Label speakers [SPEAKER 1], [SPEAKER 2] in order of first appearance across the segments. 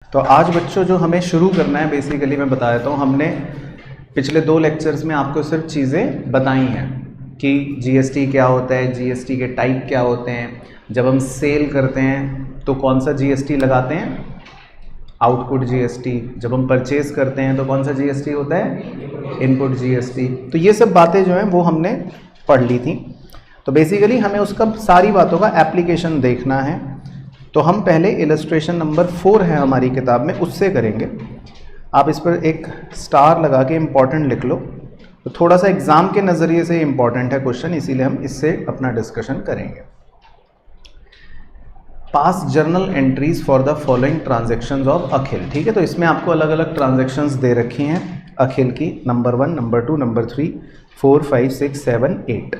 [SPEAKER 1] तो आज बच्चों जो हमें शुरू करना है बेसिकली मैं बता देता हूँ। हमने पिछले 2 लेक्चर्स में आपको सिर्फ चीज़ें बताई हैं कि जीएसटी क्या होता है, जीएसटी के टाइप क्या होते हैं, जब हम सेल करते हैं तो कौन सा जीएसटी लगाते हैं, आउटपुट जीएसटी, जब हम परचेज करते हैं तो कौन सा जीएसटी होता है, इनपुट जीएसटी। तो ये सब बातें जो हैं वो हमने पढ़ ली थी। तो बेसिकली हमें उसका सारी बातों का एप्लीकेशन देखना है। तो हम पहले इलस्ट्रेशन नंबर 4 है हमारी किताब में, उससे करेंगे। आप इस पर एक स्टार लगा के इम्पॉर्टेंट लिख लो। तो थोड़ा सा एग्जाम के नज़रिए से इम्पॉर्टेंट है क्वेश्चन, इसीलिए हम इससे अपना डिस्कशन करेंगे। Pass journal entries for the following transactions of Akhil. ठीक है, तो इसमें आपको अलग अलग ट्रांजेक्शन्स दे रखी हैं अखिल की, नंबर 1, नंबर 2, नंबर 3, 4, 5, 6, 7, 8।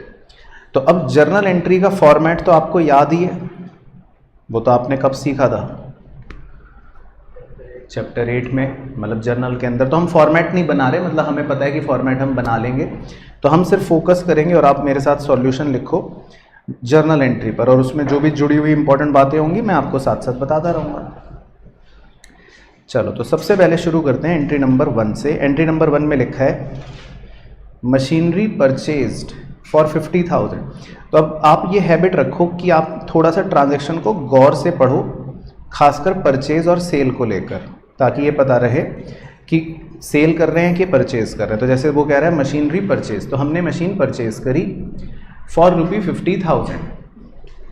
[SPEAKER 1] तो अब जर्नल एंट्री का फॉर्मेट तो आपको याद ही है, वो तो आपने कब सीखा था, चैप्टर 8 में, मतलब जर्नल के अंदर। तो हम फॉर्मेट नहीं बना रहे, मतलब हमें पता है कि फॉर्मेट हम बना लेंगे। तो हम सिर्फ फोकस करेंगे और आप मेरे साथ सॉल्यूशन लिखो जर्नल एंट्री पर, और उसमें जो भी जुड़ी हुई इंपॉर्टेंट बातें होंगी मैं आपको साथ साथ बताता रहूँगा। चलो, तो सबसे पहले शुरू करते हैं एंट्री नंबर 1 से। एंट्री नंबर 1 में लिखा है मशीनरी परचेज्ड फॉर 50,000। तो अब आप ये हैबिट रखो कि आप थोड़ा सा ट्रांजैक्शन को गौर से पढ़ो, खासकर परचेज और सेल को लेकर, ताकि ये पता रहे कि सेल कर रहे हैं कि परचेज कर रहे हैं। तो जैसे वो कह रहा है मशीनरी परचेज, तो हमने मशीन परचेज करी फॉर ₹50,000,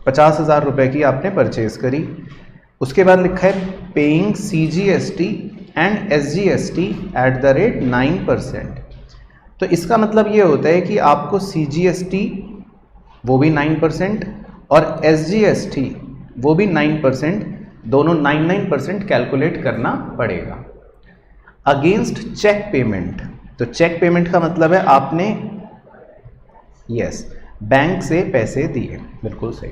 [SPEAKER 1] 50,000 रुपये की आपने परचेज करी। उसके बाद लिखा है paying CGST and SGST at the rate 9%। तो इसका मतलब ये होता है कि आपको CGST वो भी 9% और SGST वो भी 9%, दोनों 9% कैलकुलेट करना पड़ेगा अगेंस्ट चेक पेमेंट। तो चेक पेमेंट का मतलब है आपने बैंक से पैसे दिए, बिल्कुल सही।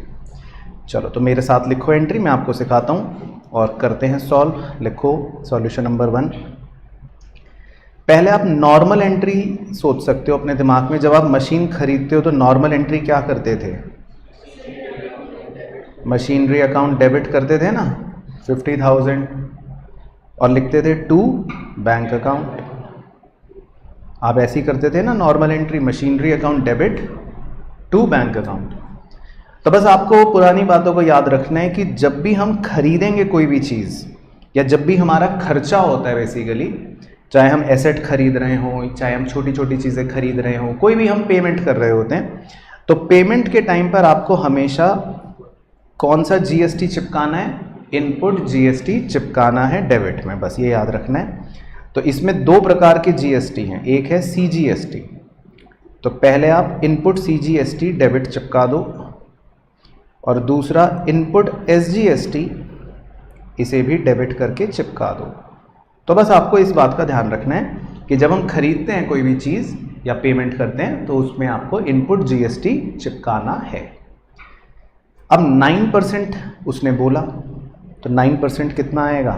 [SPEAKER 1] चलो, तो मेरे साथ लिखो एंट्री, मैं आपको सिखाता हूँ और करते हैं सॉल्व। लिखो सॉल्यूशन नंबर 1। पहले आप नॉर्मल एंट्री सोच सकते हो अपने दिमाग में। जब आप मशीन खरीदते हो तो नॉर्मल एंट्री क्या करते थे, मशीनरी अकाउंट डेबिट करते थे ना 50,000, और लिखते थे टू बैंक अकाउंट। आप ऐसे ही करते थे ना normal entry, machinery account debit to bank account. तो बस आपको पुरानी बातों को याद रखना है कि जब भी हम खरीदेंगे कोई भी चीज़, या जब भी हमारा खर्चा होता है बेसिकली, चाहे हम एसेट खरीद रहे हों, चाहे हम छोटी छोटी चीज़ें खरीद रहे हों, कोई भी हम पेमेंट कर रहे होते हैं, तो पेमेंट के टाइम पर आपको हमेशा कौन सा GST चिपकाना है, इनपुट GST चिपकाना है डेबिट में, बस ये याद रखना है। तो इसमें 2 प्रकार के GST हैं, एक है CGST। तो पहले आप इनपुट CGST डेबिट चिपका दो, और दूसरा इनपुट SGST, इसे भी डेबिट करके चिपका दो। तो बस आपको इस बात का ध्यान रखना है कि जब हम खरीदते हैं कोई भी चीज़ या पेमेंट करते हैं तो उसमें आपको इनपुट GST चिपकाना है। अब 9% उसने बोला, तो 9% कितना आएगा,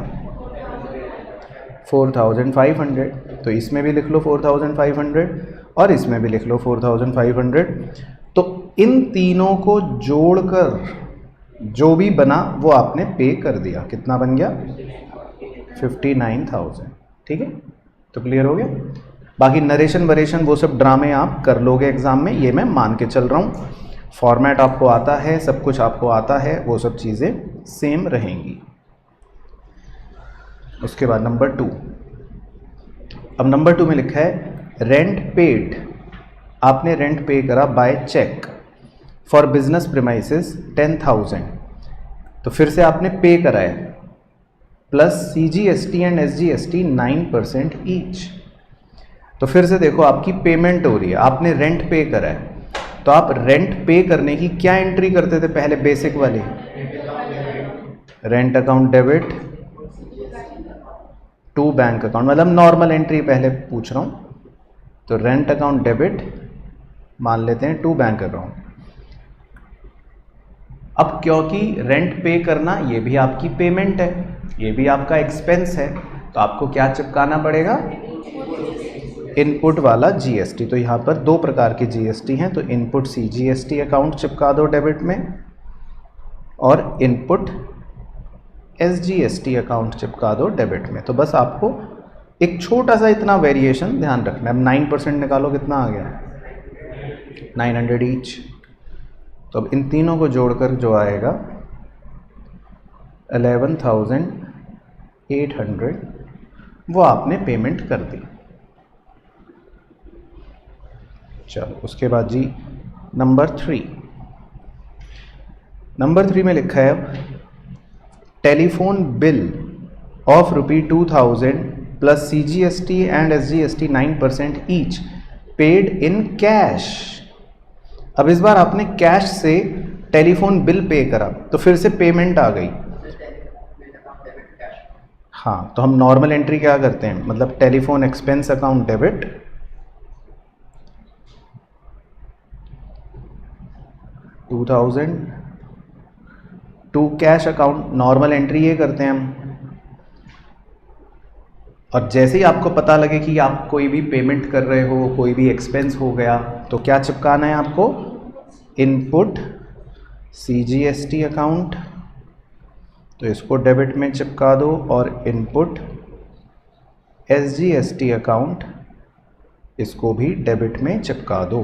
[SPEAKER 1] 4,500। तो इसमें भी लिख लो 4,500 और इसमें भी लिख लो 4,500। तो इन तीनों को जोड़कर जो भी बना वो आपने पे कर दिया। कितना बन गया, 59,000। ठीक है, तो क्लियर हो गया। बाकी नरेशन वरेशन वो सब ड्रामे आप कर लोगे एग्जाम में, ये मैं मान के चल रहा हूँ। फॉर्मेट आपको आता है, सब कुछ आपको आता है, वो सब चीज़ें सेम रहेंगी। उसके बाद नंबर 2। अब नंबर 2 में लिखा है रेंट पेड। आपने रेंट पे करा by cheque for business premises 10,000। तो फिर से आपने पे करा है, plus CGST and SGST 9% each. तो फिर से देखो आपकी पेमेंट हो रही है, आपने रेंट पे करा है। तो आप रेंट पे करने की क्या एंट्री करते थे पहले, बेसिक वाली, rent account debit to bank account, मतलब नॉर्मल एंट्री पहले पूछ रहा हूँ। तो रेंट अकाउंट डेबिट मान लेते हैं टू बैंक अकाउंट। अब क्योंकि रेंट पे करना ये भी आपकी पेमेंट है, ये भी आपका एक्सपेंस है, तो आपको क्या चिपकाना पड़ेगा, इनपुट वाला GST। तो यहाँ पर 2 प्रकार के GST हैं, तो इनपुट CGST अकाउंट चिपका दो डेबिट में, और इनपुट SGST अकाउंट चिपका दो डेबिट में। तो बस आपको एक छोटा सा इतना वेरिएशन ध्यान रखना है। अब 9% निकालो, कितना आ गया 900 ईच। तो अब इन तीनों को जोड़कर जो आएगा 11,800 वो आपने पेमेंट कर दी। चलो उसके बाद जी नंबर 3 में लिखा है telephone bill of ₹2000 plus CGST and SGST 9% each paid in cash. अब इस बार आपने कैश से टेलीफोन बिल पे करा तो फिर से पेमेंट आ गई। हाँ, तो हम नॉर्मल एंट्री क्या करते हैं, मतलब telephone expense account debit, $2000 to cash account, normal entry ये करते हैं हम। और जैसे ही आपको पता लगे कि आप कोई भी पेमेंट कर रहे हो, कोई भी एक्सपेंस हो गया, तो क्या चिपकाना है आपको, इनपुट CGST अकाउंट, तो इसको डेबिट में चिपका दो, और इनपुट SGST अकाउंट इसको भी डेबिट में चिपका दो।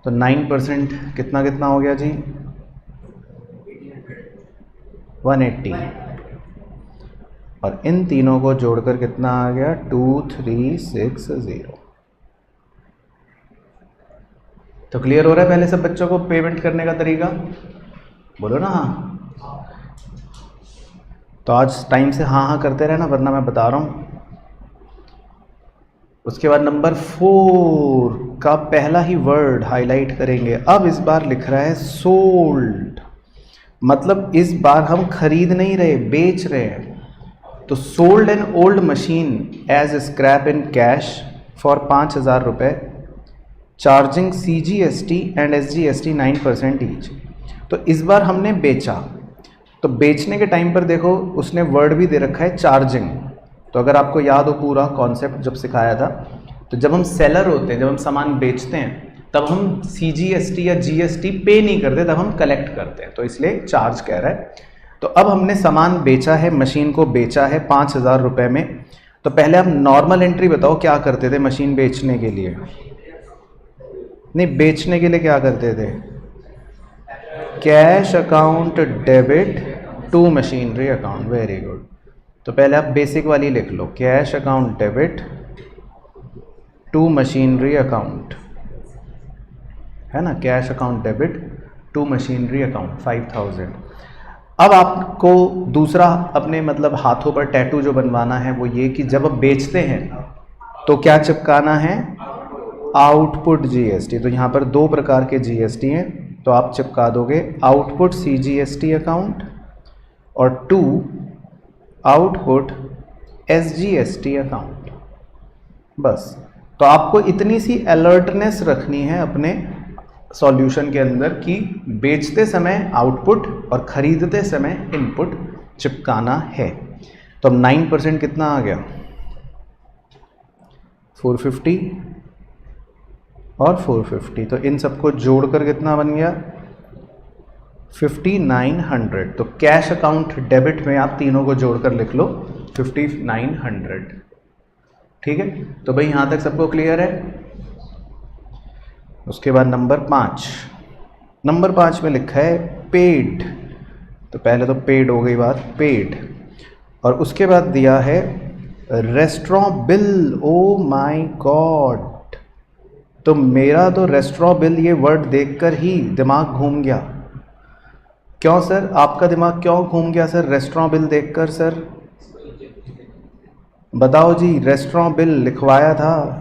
[SPEAKER 1] तो 9% कितना कितना हो गया जी, 180, और इन तीनों को जोड़कर कितना आ गया 2360। तो क्लियर हो रहा है पहले सब बच्चों को पेमेंट करने का तरीका, बोलो ना हाँ। तो आज टाइम से हाँ हाँ करते रहना, वरना मैं बता रहा हूँ। उसके बाद नंबर 4 का पहला ही वर्ड हाईलाइट करेंगे। अब इस बार लिख रहा है सोल्ड, मतलब इस बार हम खरीद नहीं रहे, बेच रहे हैं। तो sold an old machine as scrap in cash for 5,000 रुपये, charging CGST and SGST 9% each. तो इस बार हमने बेचा, तो बेचने के टाइम पर देखो उसने वर्ड भी दे रखा है चार्जिंग। तो अगर आपको याद हो पूरा कॉन्सेप्ट जब सिखाया था, तो जब हम सेलर होते हैं, जब हम सामान बेचते हैं, तब हम CGST या GST पे नहीं करते, तब हम कलेक्ट करते हैं, तो इसलिए चार्ज कह रहा है। तो अब हमने सामान बेचा है, मशीन को बेचा है 5,000 रुपये में। तो पहले आप नॉर्मल एंट्री बताओ क्या करते थे मशीन बेचने के लिए, नहीं बेचने के लिए क्या करते थे, cash account debit to machinery account, very good. तो पहले आप बेसिक वाली लिख लो, cash account debit to machinery account, है ना, cash account debit to machinery account 5,000। अब आपको दूसरा अपने मतलब हाथों पर टैटू जो बनवाना है वो ये कि जब आप बेचते हैं तो क्या चिपकाना है, आउटपुट GST। तो यहाँ पर 2 प्रकार के GST हैं, तो आप चिपका दोगे आउटपुट CGST अकाउंट और 2 आउटपुट SGST अकाउंट। बस, तो आपको इतनी सी अलर्टनेस रखनी है अपने सॉल्यूशन के अंदर कि बेचते समय आउटपुट और खरीदते समय इनपुट चिपकाना है। तो अब 9% कितना आ गया, 450 और 450, तो इन सबको जोड़कर कितना बन गया 5900। तो कैश अकाउंट डेबिट में आप तीनों को जोड़कर लिख लो 5900, ठीक है। तो भाई यहाँ तक सबको क्लियर है। उसके बाद नंबर 5 में लिखा है पेड। तो पहले तो पेड हो गई बात, पेड, और उसके बाद दिया है restaurant bill. O my God, तो मेरा तो रेस्टोरेंट बिल ये वर्ड देखकर ही दिमाग घूम गया। क्यों सर, आपका दिमाग क्यों घूम गया सर रेस्टोरेंट बिल देखकर? सर बताओ जी, रेस्टोरेंट बिल लिखवाया था।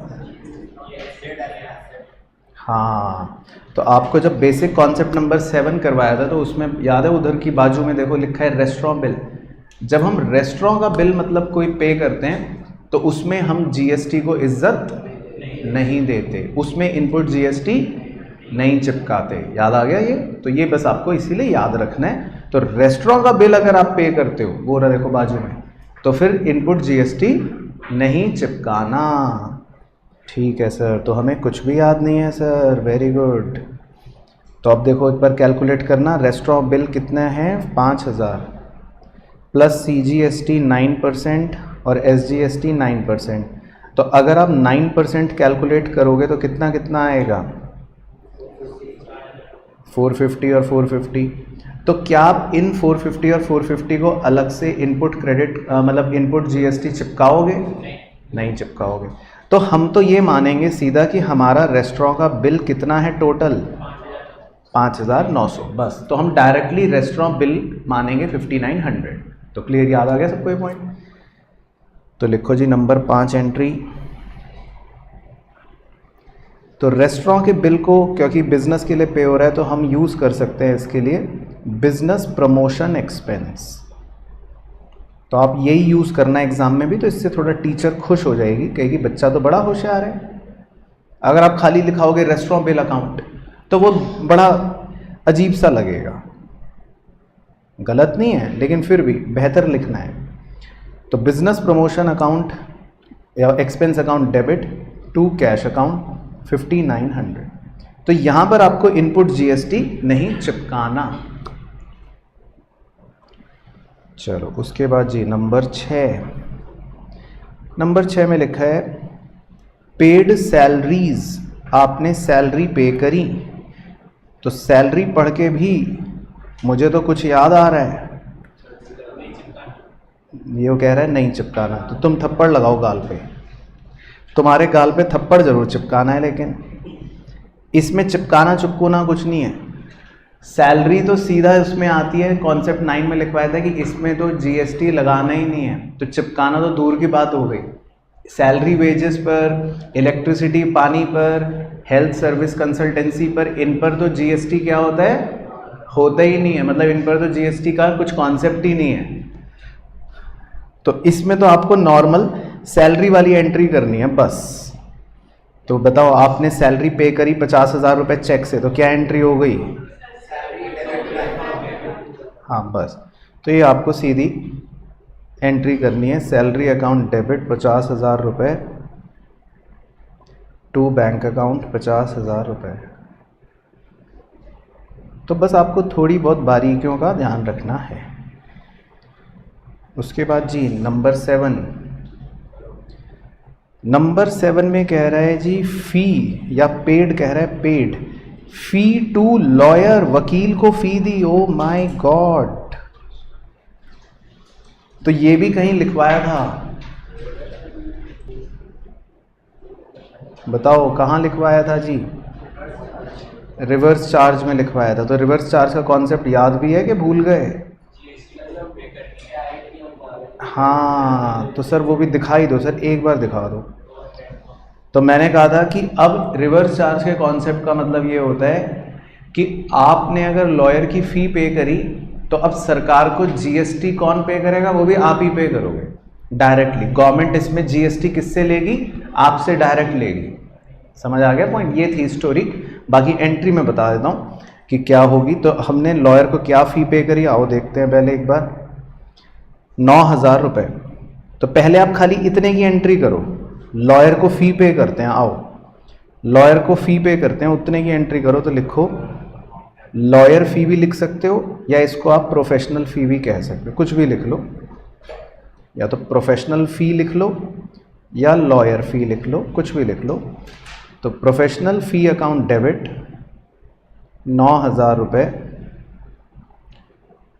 [SPEAKER 1] हाँ, तो आपको जब बेसिक कॉन्सेप्ट नंबर 7 करवाया था तो उसमें याद है उधर की बाजू में देखो लिखा है रेस्टोरेंट बिल। जब हम रेस्टोरेंट का बिल मतलब कोई पे करते हैं तो उसमें हम GST को इज्जत नहीं देते, उसमें इनपुट GST नहीं चिपकाते। याद आ गया ये? तो ये बस आपको इसीलिए याद रखना है। तो रेस्टोरेंट का बिल अगर आप पे करते हो, वो रहा देखो बाजू में, तो फिर इनपुट GST नहीं चिपकाना। ठीक है सर, तो हमें कुछ भी याद नहीं है सर, वेरी गुड। तो अब देखो एक बार कैलकुलेट करना, रेस्टोरेंट बिल कितना है 5000, प्लस CGST 9% और SGST 9%। तो अगर आप 9% कैलकुलेट करोगे तो कितना कितना आएगा? 450 और 450। तो क्या आप इन 450 और 450 को अलग से इनपुट क्रेडिट मतलब इनपुट GST चिपकाओगे? नहीं चिपकाओगे। तो हम तो ये मानेंगे सीधा कि हमारा रेस्टोरेंट का बिल कितना है टोटल? 5,900 बस। तो हम डायरेक्टली रेस्टोरेंट बिल मानेंगे 5,900। तो क्लियर, याद आ गया सबको ये पॉइंट? तो लिखो जी नंबर 5 एंट्री। तो रेस्टोरेंट के बिल को क्योंकि बिजनेस के लिए पे हो रहा है तो हम यूज़ कर सकते हैं इसके लिए बिजनेस प्रमोशन एक्सपेंस। तो आप यही यूज़ करना एग्जाम में भी, तो इससे थोड़ा टीचर खुश हो जाएगी, कहेगी बच्चा तो बड़ा होशियार है। अगर आप खाली लिखाओगे रेस्टोरेंट बिल अकाउंट तो वो बड़ा अजीब सा लगेगा। गलत नहीं है लेकिन फिर भी बेहतर लिखना है। तो बिजनेस प्रमोशन अकाउंट या expense account debit to cash account 5,900। तो यहां पर आपको इनपुट GST नहीं चिपकाना। चलो उसके बाद जी नंबर 6। नंबर 6 में लिखा है पेड सैलरीज। आपने सैलरी पे करी। तो सैलरी पढ़ के भी मुझे तो कुछ याद आ रहा है, ये वो कह रहा है नहीं चिपकाना। तो तुम थप्पड़ लगाओ गाल पे, तुम्हारे गाल पे थप्पड़ जरूर चिपकाना है, लेकिन इसमें चिपकाना चिपकूना कुछ नहीं है। सैलरी तो सीधा उसमें आती है, कॉन्सेप्ट 9 में लिखवाया था कि इसमें तो GST लगाना ही नहीं है, तो चिपकाना तो दूर की बात हो गई। सैलरी वेजेस पर, इलेक्ट्रिसिटी पानी पर, हेल्थ सर्विस कंसल्टेंसी पर, इन पर तो GST क्या होता है? होता ही नहीं है। मतलब इन पर तो GST का कुछ कॉन्सेप्ट ही नहीं है। तो इसमें तो आपको नॉर्मल सैलरी वाली एंट्री करनी है बस। तो बताओ आपने सैलरी पे करी 50,000 रुपये चेक से, तो क्या एंट्री हो गई? हाँ बस। तो ये आपको सीधी एंट्री करनी है, सैलरी अकाउंट डेबिट 50,000 रुपये टू बैंक अकाउंट 50,000 रुपये। तो बस आपको थोड़ी बहुत बारीकियों का ध्यान रखना है। उसके बाद जी नंबर 7। नंबर 7 में कह रहा है जी फी या पेड, कह रहा है पेड फी टू लॉयर। वकील को फी दी। ओ माय गॉड। तो ये भी कहीं लिखवाया था, बताओ कहाँ लिखवाया था जी? रिवर्स चार्ज में लिखवाया था। तो रिवर्स चार्ज का कॉन्सेप्ट याद भी है कि भूल गए? हाँ तो सर वो भी दिखाई दो सर, एक बार दिखा दो। तो मैंने कहा था कि अब रिवर्स चार्ज के कॉन्सेप्ट का मतलब ये होता है कि आपने अगर लॉयर की फ़ी पे करी तो अब सरकार को GST कौन पे करेगा? वो भी आप ही पे करोगे डायरेक्टली। गवर्नमेंट इसमें GST किससे लेगी? आपसे डायरेक्ट लेगी। समझ आ गया पॉइंट? ये थी स्टोरी। बाकी एंट्री में बता देता हूँ कि क्या होगी। तो हमने लॉयर को क्या फ़ी पे करी, आओ देखते हैं पहले एक बार। 9,000 रुपये। तो पहले आप खाली इतने की एंट्री करो, लॉयर को फ़ी पे करते हैं। आओ लॉयर को फ़ी पे करते हैं, उतने की एंट्री करो। तो लिखो लॉयर फ़ी भी लिख सकते हो या इसको आप प्रोफेशनल फ़ी भी कह सकते हो, कुछ भी लिख लो। या तो प्रोफेशनल फ़ी लिख लो या लॉयर फ़ी लिख लो, कुछ भी लिख लो। तो प्रोफेशनल फ़ी अकाउंट डेबिट 9,000 रुपये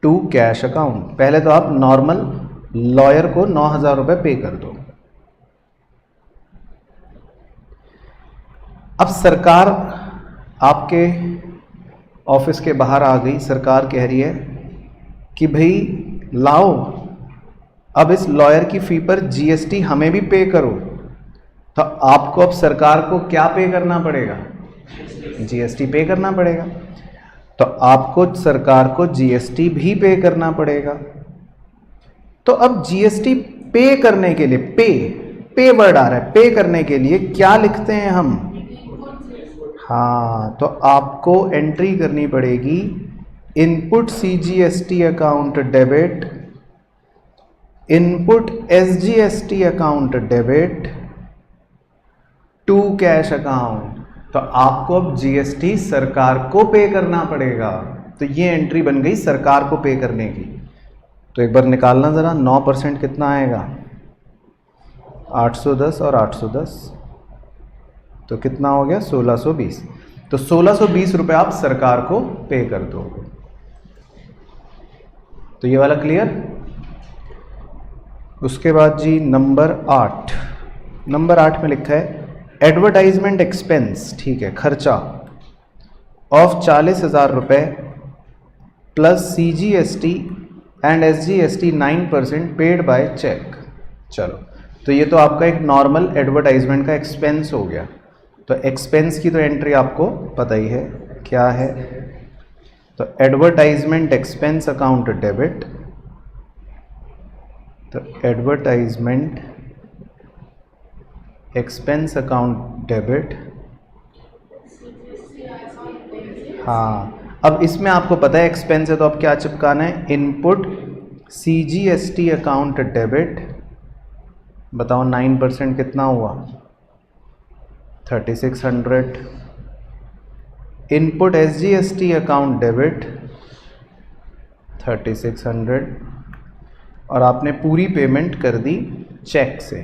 [SPEAKER 1] टू कैश अकाउंट। पहले तो आप नॉर्मल लॉयर को 9,000 रुपये पे कर दो। अब सरकार आपके ऑफिस के बाहर आ गई। सरकार कह रही है कि भाई लाओ अब इस लॉयर की फ़ी पर GST हमें भी पे करो। तो आपको अब सरकार को क्या पे करना पड़ेगा? GST पे करना पड़ेगा। तो आपको सरकार को GST भी पे करना पड़ेगा। तो अब GST पे करने के लिए, पे वर्ड आ रहा है, पे करने के लिए क्या लिखते हैं हम? हाँ तो आपको एंट्री करनी पड़ेगी input CGST account debit, input SGST account debit to cash account. तो आपको अब GST सरकार को पे करना पड़ेगा। तो ये एंट्री बन गई सरकार को पे करने की। तो एक बार निकालना ज़रा, 9% कितना आएगा, 810 और 810, तो कितना हो गया, 1620। तो 1620 रुपये आप सरकार को पे कर दो। तो ये वाला क्लियर। उसके बाद जी नंबर 8 में लिखा है एडवर्टाइजमेंट एक्सपेंस, ठीक है, खर्चा ऑफ 40,000 रुपये plus CGST and SGST 9% paid by cheque. चलो, तो ये तो आपका एक नॉर्मल एडवर्टाइजमेंट का एक्सपेंस हो गया। तो एक्सपेंस की तो एंट्री आपको पता ही है क्या है। तो एडवर्टाइजमेंट एक्सपेंस अकाउंट डेबिट, तो एडवर्टाइजमेंट एक्सपेंस अकाउंट डेबिट। हाँ, अब इसमें आपको पता है एक्सपेंस है तो अब क्या चिपकाना है, इनपुट CGST अकाउंट डेबिट। बताओ 9% कितना हुआ, 3600। इनपुट SGST अकाउंट डेबिट 3600, और आपने पूरी पेमेंट कर दी चेक से,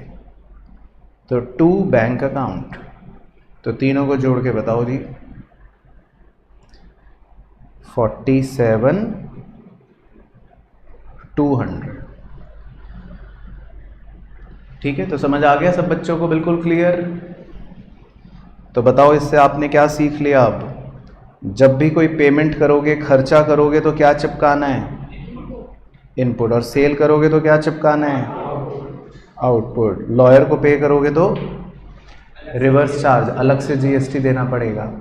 [SPEAKER 1] तो टू बैंक अकाउंट। तो तीनों को जोड़ के बताओ जी, 47,200। ठीक है, तो समझ आ गया सब बच्चों को, बिल्कुल क्लियर। तो बताओ इससे आपने क्या सीख लिया। अब जब भी कोई पेमेंट करोगे, खर्चा करोगे, तो क्या चिपकाना है, इनपुट, और सेल करोगे तो क्या चिपकाना है, आउटपुट। लॉयर को पे करोगे तो रिवर्स चार्ज, अलग से GST देना पड़ेगा।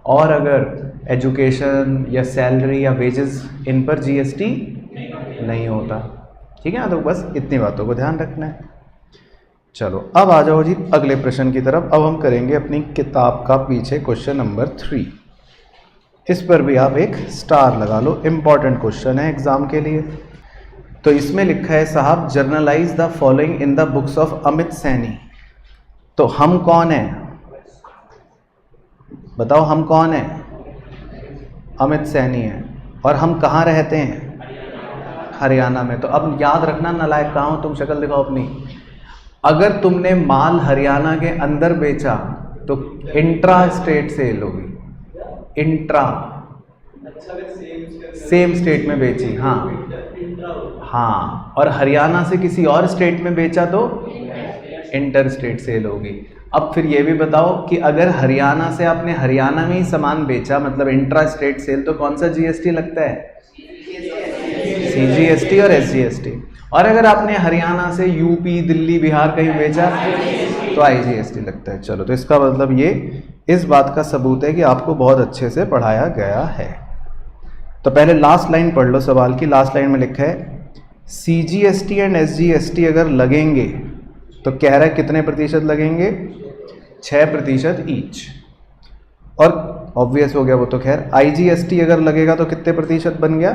[SPEAKER 1] और अगर एजुकेशन या सैलरी या वेजेस, इन पर GST नहीं होता। ठीक है ना, तो बस इतनी बातों को ध्यान रखना है। चलो अब आ जाओ जी अगले प्रश्न की तरफ। अब हम करेंगे अपनी किताब का पीछे क्वेश्चन नंबर 3। इस पर भी आप एक स्टार लगा लो, इम्पॉर्टेंट क्वेश्चन है एग्जाम के लिए। तो इसमें लिखा है साहब, generalized the following in the books of Amit Saini. तो हम कौन है, बताओ हम कौन है, अमित सैनी है, और हम कहाँ रहते हैं, हरियाणा में। तो अब याद रखना, नालायक कहाँ हो तुम, शक्ल दिखाओ अपनी। अगर तुमने माल हरियाणा के अंदर बेचा तो इंट्रा स्टेट सेल होगी, इंट्रा, सेम स्टेट में बेची, हाँ, और हरियाणा से किसी और स्टेट में बेचा तो इंटर स्टेट सेल होगी। अब फिर ये भी बताओ कि अगर हरियाणा से आपने हरियाणा में ही सामान बेचा, मतलब इंट्रा स्टेट सेल, तो कौन सा GST लगता है, CGST और SGST। और अगर आपने हरियाणा से यूपी, दिल्ली, बिहार कहीं बेचा तो IGST लगता है। चलो, तो इसका मतलब ये इस बात का सबूत है कि आपको बहुत अच्छे से पढ़ाया गया है। तो पहले लास्ट लाइन पढ़ लो सवाल की। लास्ट लाइन में लिखा है CGST एंड SGST अगर लगेंगे तो कह रहा है कितने प्रतिशत लगेंगे, 6% ईच। और ऑब्वियस हो गया वो तो, खैर IGST अगर लगेगा तो कितने प्रतिशत बन गया,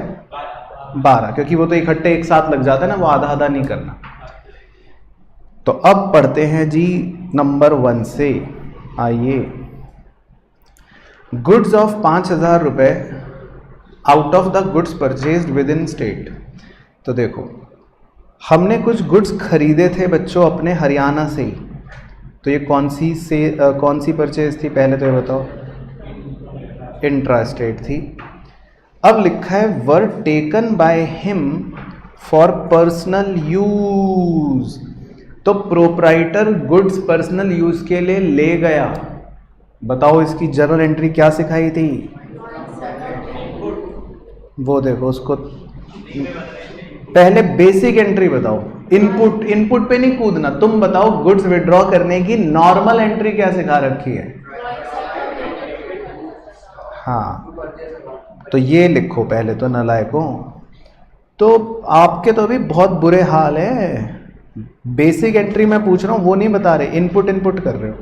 [SPEAKER 1] 12, क्योंकि वो तो इकट्ठे एक साथ लग जाता है ना, वो आधा आधा नहीं करना। तो अब पढ़ते हैं जी नंबर 1 से। आइए, गुड्स ऑफ 5,000 रुपये out of the goods purchased with in state. तो देखो, हमने कुछ गुड्स खरीदे थे बच्चों अपने हरियाणा से ही। तो ये कौन सी परचेज थी, पहले तो ये बताओ, इंट्रा स्टेट थी। अब लिखा है were taken by him for personal use. तो प्रोप्राइटर गुड्स पर्सनल यूज के लिए ले गया। बताओ इसकी जर्नल एंट्री क्या सिखाई थी, वो देखो उसको, पहले बेसिक एंट्री बताओ, इनपुट पे नहीं कूदना। तुम बताओ गुड्स विड्रॉ करने की नॉर्मल एंट्री क्या सिखा रखी है। हाँ, तो ये लिखो पहले तो, नालायकों। तो आपके तो अभी बहुत बुरे हाल है। बेसिक एंट्री मैं पूछ रहा हूँ, वो नहीं बता रहे, इनपुट कर रहे हो।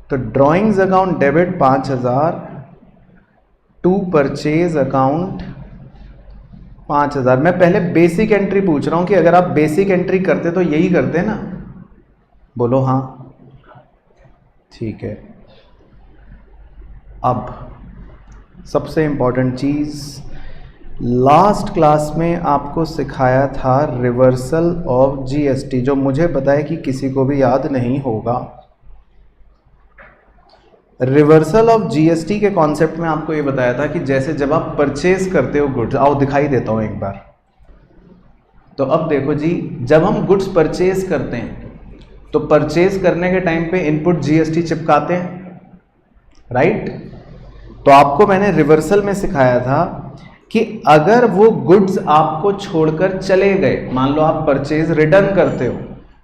[SPEAKER 1] तो drawings account debit 5,000 to purchase account 5,000। मैं पहले बेसिक एंट्री पूछ रहा हूँ कि अगर आप बेसिक एंट्री करते तो यही करते ना, बोलो हाँ, ठीक है। अब सबसे इंपॉर्टेंट चीज़, लास्ट क्लास में आपको सिखाया था रिवर्सल ऑफ जीएसटी, जो मुझे पता है कि किसी को भी याद नहीं होगा। रिवर्सल ऑफ जीएसटी के कॉन्सेप्ट में आपको ये बताया था कि जैसे जब आप परचेज करते हो गुड्स, आओ दिखाई देता हूं एक बार। तो अब देखो जी, जब हम गुड्स परचेज करते हैं तो परचेज करने के टाइम पे इनपुट जीएसटी चिपकाते हैं, राइट। तो आपको मैंने रिवर्सल में सिखाया था कि अगर वो गुड्स आपको छोड़कर चले गए, मान लो आप परचेज रिटर्न करते हो,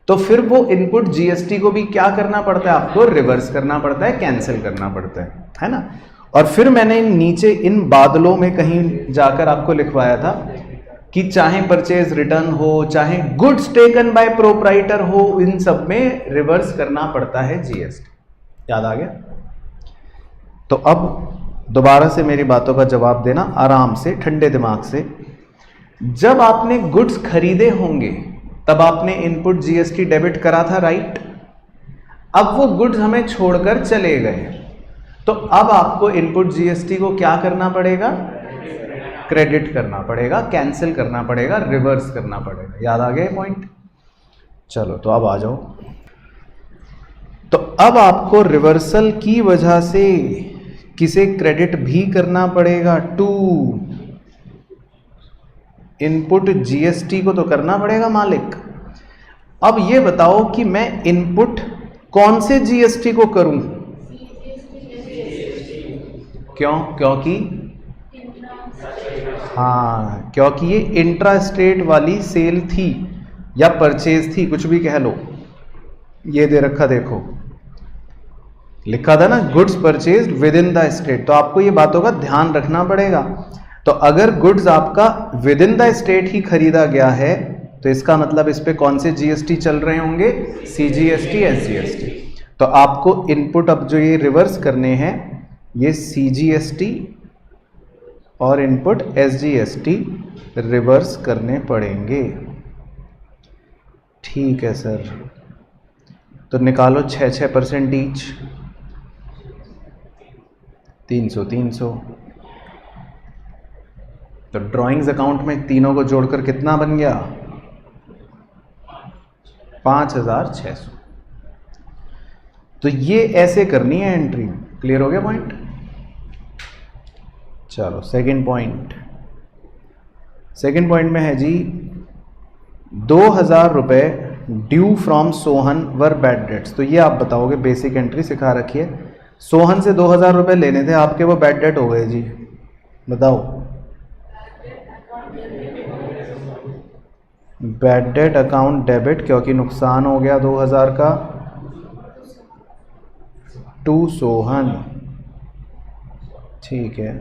[SPEAKER 1] तो फिर वो इनपुट जीएसटी को भी क्या करना पड़ता है, आपको रिवर्स करना पड़ता है, कैंसिल करना पड़ता है ना। और फिर मैंने नीचे इन बादलों में कहीं जाकर आपको लिखवाया था कि चाहे परचेज रिटर्न हो, चाहे गुड्स टेकन बाय प्रोप्राइटर हो, इन सब में रिवर्स करना पड़ता है जीएसटी। याद आ गया? तो अब दोबारा से मेरी बातों का जवाब देना आराम से, ठंडे दिमाग से। जब आपने गुड्स खरीदे होंगे तब आपने इनपुट जीएसटी डेबिट करा था, राइट। अब वो गुड्स हमें छोड़कर चले गए, तो अब आपको इनपुट जीएसटी को क्या करना पड़ेगा, क्रेडिट करना पड़ेगा, कैंसिल करना पड़ेगा, रिवर्स करना पड़ेगा। याद आ गया पॉइंट? चलो तो अब आ जाओ। तो अब आपको रिवर्सल की वजह से किसे क्रेडिट भी करना पड़ेगा, टू इनपुट जीएसटी को तो करना पड़ेगा मालिक। अब ये बताओ कि मैं इनपुट कौन से जीएसटी को करूं? क्यों? क्योंकि हाँ, क्योंकि ये इंट्रा स्टेट वाली सेल थी या परचेज थी, कुछ भी कह लो। ये दे रखा देखो, लिखा था ना goods purchased with in the state. तो आपको ये बातों का ध्यान रखना पड़ेगा। तो अगर गुड्स आपका विद इन द स्टेट ही खरीदा गया है तो इसका मतलब इस पे कौन से जीएसटी चल रहे होंगे, सीजीएसटी, एसजीएसटी। तो आपको इनपुट अब जो ये रिवर्स करने हैं, ये सीजीएसटी और इनपुट एसजीएसटी रिवर्स करने पड़ेंगे। ठीक है सर, तो निकालो 6% ईच, 300 300। तो ड्राइंग्स अकाउंट में तीनों को जोड़कर कितना बन गया, 5600। तो ये ऐसे करनी है एंट्री। क्लियर हो गया पॉइंट? चलो सेकंड पॉइंट। सेकंड पॉइंट में है जी 2000 रुपए due from Sohan were bad debts. तो ये आप बताओगे, बेसिक एंट्री सिखा रखी है। सोहन से 2000 रुपए लेने थे आपके, वो बैड डेट हो गए जी, बताओ। बैड डेट अकाउंट डेबिट, क्योंकि नुकसान हो गया 2000 का, टू सोहन। ठीक है,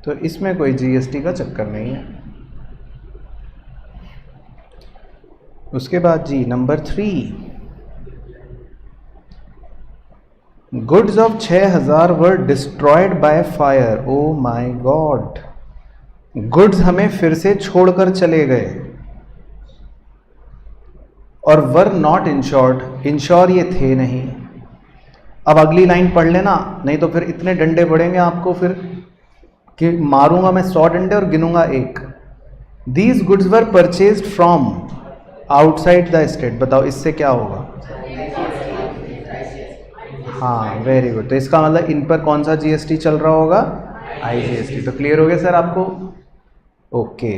[SPEAKER 1] तो इसमें कोई जीएसटी का चक्कर नहीं है। उसके बाद जी number 3, goods of 6000 were destroyed by fire. Oh my god, goods हमें फिर से छोड़कर चले गए और वर नॉट इंश्योर्ड, इंश्योर ये थे नहीं। अब अगली लाइन पढ़ लेना, नहीं तो फिर इतने डंडे पड़ेंगे आपको फिर कि मारूंगा मैं 100 डंडे और गिनूंगा 1। These goods were purchased from outside the state. बताओ इससे क्या होगा? हाँ, वेरी गुड। तो इसका मतलब इन पर कौन सा जीएसटी चल रहा होगा? आईजीएसटी। तो क्लियर हो गया सर आपको? ओके।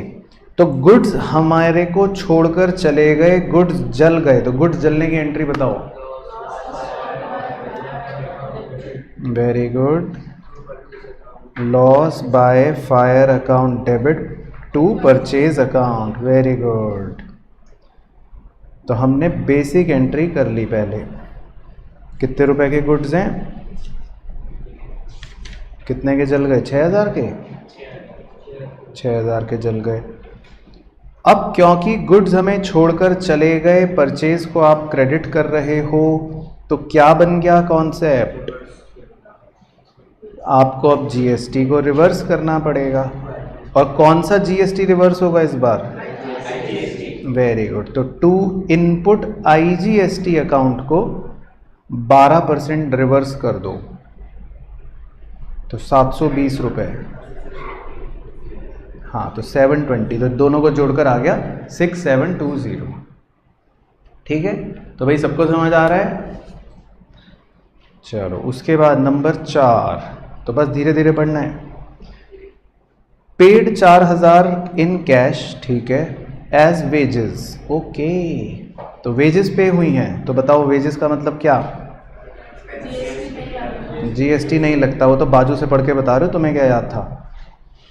[SPEAKER 1] तो गुड्स हमारे को छोड़कर चले गए, गुड्स जल गए, तो गुड्स जलने की एंट्री बताओ। Very good. Loss by fire account debit to purchase account. Very good. तो हमने बेसिक एंट्री कर ली पहले। कितने रुपए के गुड्स हैं? कितने के जल गए? 6000 के। 6000 के जल गए। अब क्योंकि गुड्स हमें छोड़कर चले गए, परचेज को आप क्रेडिट कर रहे हो, तो क्या बन गया कॉन्सेप्ट? आपको अब जीएसटी को रिवर्स करना पड़ेगा। और कौन सा जीएसटी रिवर्स होगा इस बार? Very good. तो टू इनपुट आईजीएसटी अकाउंट को 12% रिवर्स कर दो, तो 720 रुपए। हाँ तो 720, तो दोनों को जोड़कर आ गया 6720। ठीक है, तो भाई सबको समझ आ रहा है। चलो उसके बाद नंबर 4, तो बस धीरे धीरे पढ़ना है। पेड 4000 इन कैश, ठीक है, एज वेजेस। ओके, तो वेजेस पे हुई हैं, तो बताओ वेजेस का मतलब क्या? जीएसटी नहीं लगता, वो तो बाजू से पढ़ के बता रहे हो, तुम्हें क्या याद था?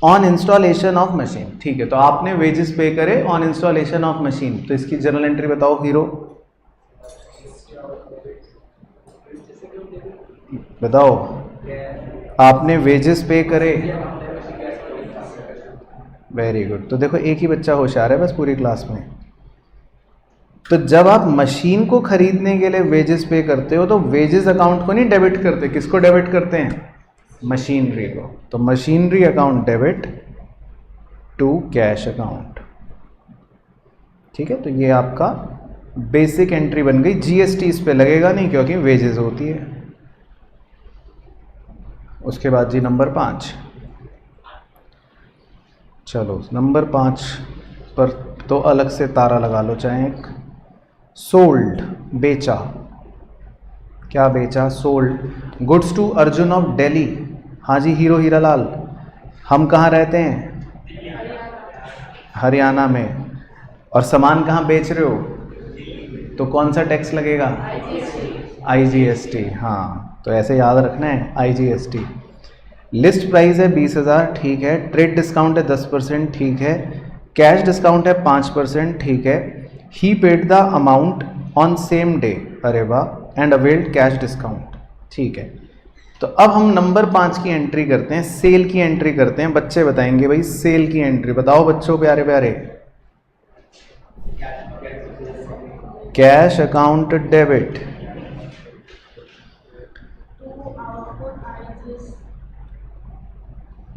[SPEAKER 1] ऑन इंस्टॉलेशन ऑफ मशीन, ठीक है, तो आपने वेजेस पे करे ऑन इंस्टॉलेशन ऑफ मशीन, तो इसकी जर्नल एंट्री बताओ हीरो, बताओ। आपने वेजेस पे करे, वेरी गुड। तो देखो एक ही बच्चा होशियार है बस पूरी क्लास में। तो जब आप मशीन को खरीदने के लिए वेजेस पे करते हो तो वेजेस अकाउंट को नहीं डेबिट करते, किसको डेबिट करते हैं? मशीनरी को। तो machinery account debit to cash account. ठीक है, तो ये आपका बेसिक एंट्री बन गई। जीएसटी इस पे लगेगा नहीं क्योंकि वेजेस होती है। उसके बाद जी नंबर 5, चलो नंबर 5 पर तो अलग से तारा लगा लो चाहे एक। सोल्ड, बेचा, क्या बेचा? Sold goods to Arjun of Delhi. हाँ जी हीरो हीरालाल, हम कहाँ रहते हैं? हरियाणा में। और सामान कहाँ बेच रहे हो? तो कौन सा टैक्स लगेगा? आईजीएसटी। हाँ, तो ऐसे याद रखना है, आईजीएसटी। लिस्ट प्राइस है 20,000, ठीक है। ट्रेड डिस्काउंट है 10%, ठीक है। कैश डिस्काउंट है 5%, ठीक है। He paid the amount on same day, अरे वाह, एंड अवेल्ड कैश डिस्काउंट, ठीक है। तो अब हम नंबर 5 की एंट्री करते हैं, सेल की एंट्री करते हैं। बच्चे बताएंगे भाई सेल की एंट्री, बताओ बच्चों प्यारे प्यारे। Cash account debit,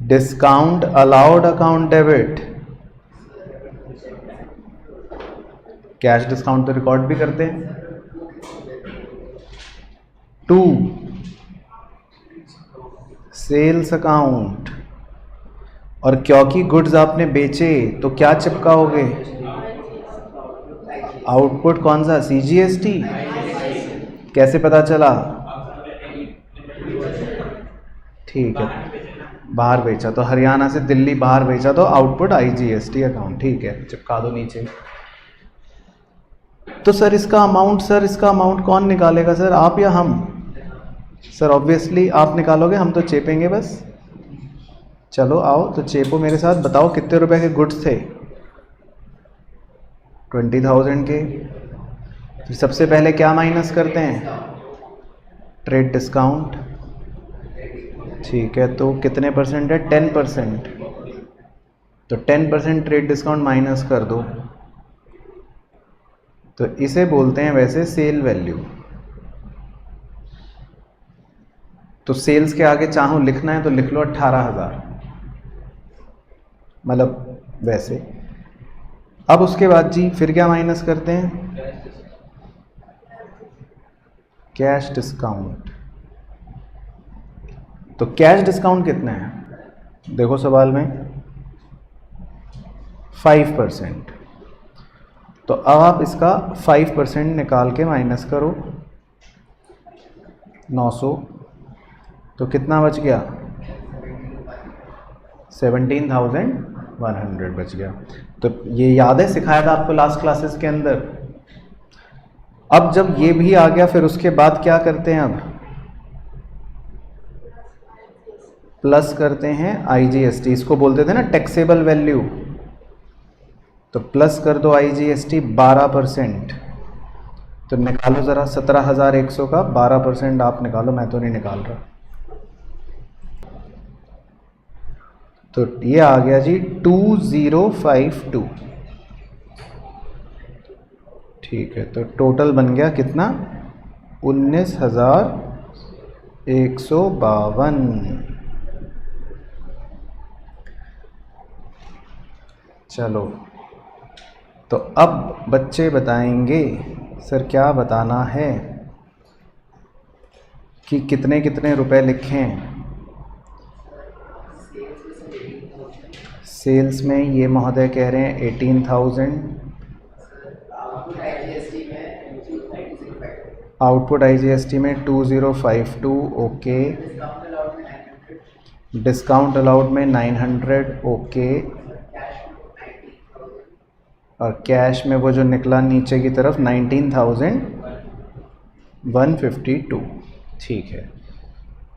[SPEAKER 1] discount allowed account debit. Cash discount तो रिकॉर्ड भी करते हैं। 2 सेल्स अकाउंट, और क्योंकि गुड्स आपने बेचे तो क्या चिपकाओगे? आउटपुट कौन सा? सीजीएसटी। कैसे पता चला? ठीक है, बाहर बेचा तो हरियाणा से दिल्ली बाहर बेचा तो आउटपुट आईजीएसटी अकाउंट, ठीक है, चिपका दो नीचे। तो सर इसका अमाउंट कौन निकालेगा सर, आप या हम? सर ऑब्वियसली आप निकालोगे, हम तो चेपेंगे बस। चलो आओ तो चेपो मेरे साथ, बताओ कितने रुपए के गुड्स थे? 20,000 के। फिर सबसे पहले क्या माइनस करते हैं? ट्रेड डिस्काउंट, ठीक है, तो कितने परसेंट है? 10%। तो 10% ट्रेड डिस्काउंट माइनस कर दो, तो इसे बोलते हैं वैसे सेल वैल्यू। तो सेल्स के आगे चाहो लिखना है तो लिख लो 18,000, मतलब वैसे। अब उसके बाद जी फिर क्या माइनस करते हैं? Cash discount. तो कैश डिस्काउंट कितना है? देखो सवाल में 5%। तो अब आप इसका 5% निकाल के माइनस करो, 900, तो कितना बच गया? 17,100 बच गया। तो ये याद है, सिखाया था आपको लास्ट क्लासेस के अंदर। अब जब ये भी आ गया फिर उसके बाद क्या करते हैं? अब प्लस करते हैं आईजीएसटी, इसको बोलते थे ना टैक्सेबल वैल्यू। तो प्लस कर दो आईजीएसटी 12%। तो निकालो ज़रा 17,100 का 12% आप निकालो, मैं तो नहीं निकाल रहा। तो ये आ गया जी 2052, ठीक है। तो टोटल बन गया कितना? 19,152। चलो तो अब बच्चे बताएंगे सर क्या बताना है कि कितने कितने रुपए लिखें। सेल्स में ये महोदय कह रहे हैं 18,000, आउटपुट IGST में 2052, ओके। डिस्काउंट अलाउड में 900, ओके। और कैश में वो जो निकला नीचे की तरफ 19,152, ठीक है।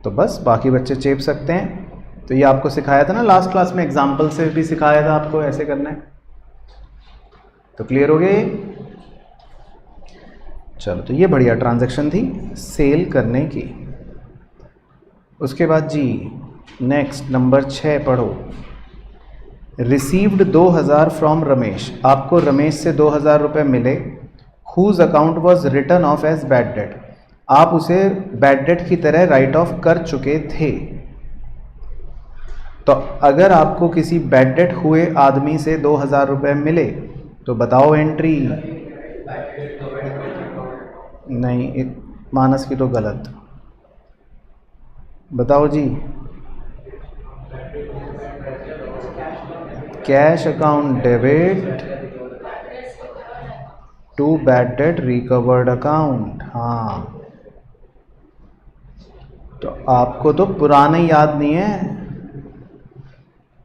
[SPEAKER 1] तो बस बाकी बच्चे चेप सकते हैं। तो ये आपको सिखाया था ना लास्ट क्लास में, एग्जाम्पल से भी सिखाया था आपको ऐसे करना है। तो क्लियर हो गया ये? चलो, तो ये बढ़िया ट्रांजैक्शन थी सेल करने की। उसके बाद जी नेक्स्ट नंबर 6 पढ़ो। रिसीव्ड 2000 फ्रॉम रमेश, आपको रमेश से 2000 रुपये मिले। Whose account was written off as bad debt, आप उसे बैड डेट की तरह राइट ऑफ कर चुके थे। तो अगर आपको किसी बैड डेट हुए आदमी से 2000 रुपये मिले तो बताओ एंट्री। नहीं, मानस की तो गलत, बताओ जी। Cash account debit to bad debt recovered account. हाँ, तो आपको तो पुराने याद नहीं है,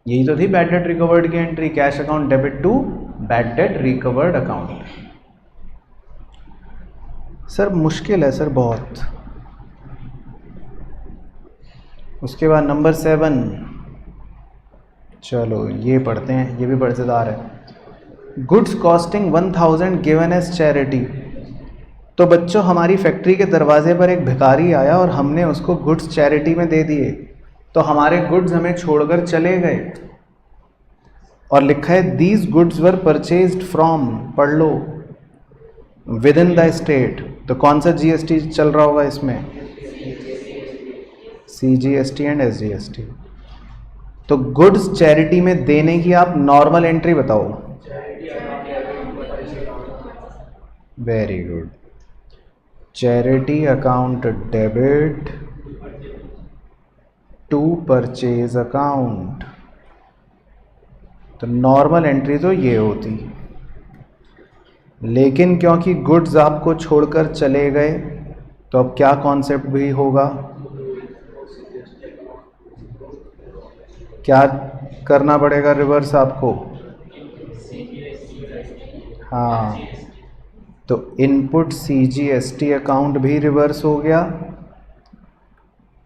[SPEAKER 1] यही तो थी बैड डेट रिकवर्ड की entry, cash account debit to bad debt recovered account. Sir मुश्किल है सर बहुत। उसके बाद नंबर 7, चलो ये पढ़ते हैं, ये भी मजेदार है। Goods costing 1000 given as charity. तो बच्चों हमारी फैक्ट्री के दरवाजे पर एक भिखारी आया और हमने उसको गुड्स चैरिटी में दे दिए, तो हमारे गुड्स हमें छोड़कर चले गए। और लिखा है these goods were purchased from, पढ़ लो, विद इन द स्टेट। तो कौन सा GST चल रहा होगा इसमें? CGST and SGST। तो गुड्स चैरिटी में देने की आप नॉर्मल एंट्री बताओ। Very good, charity account debit to purchase account. तो नॉर्मल एंट्री तो ये होती, लेकिन क्योंकि गुड्स आपको छोड़कर चले गए तो अब क्या कॉन्सेप्ट भी होगा, क्या करना पड़ेगा रिवर्स आपको? हाँ, तो इनपुट CGST अकाउंट भी रिवर्स हो गया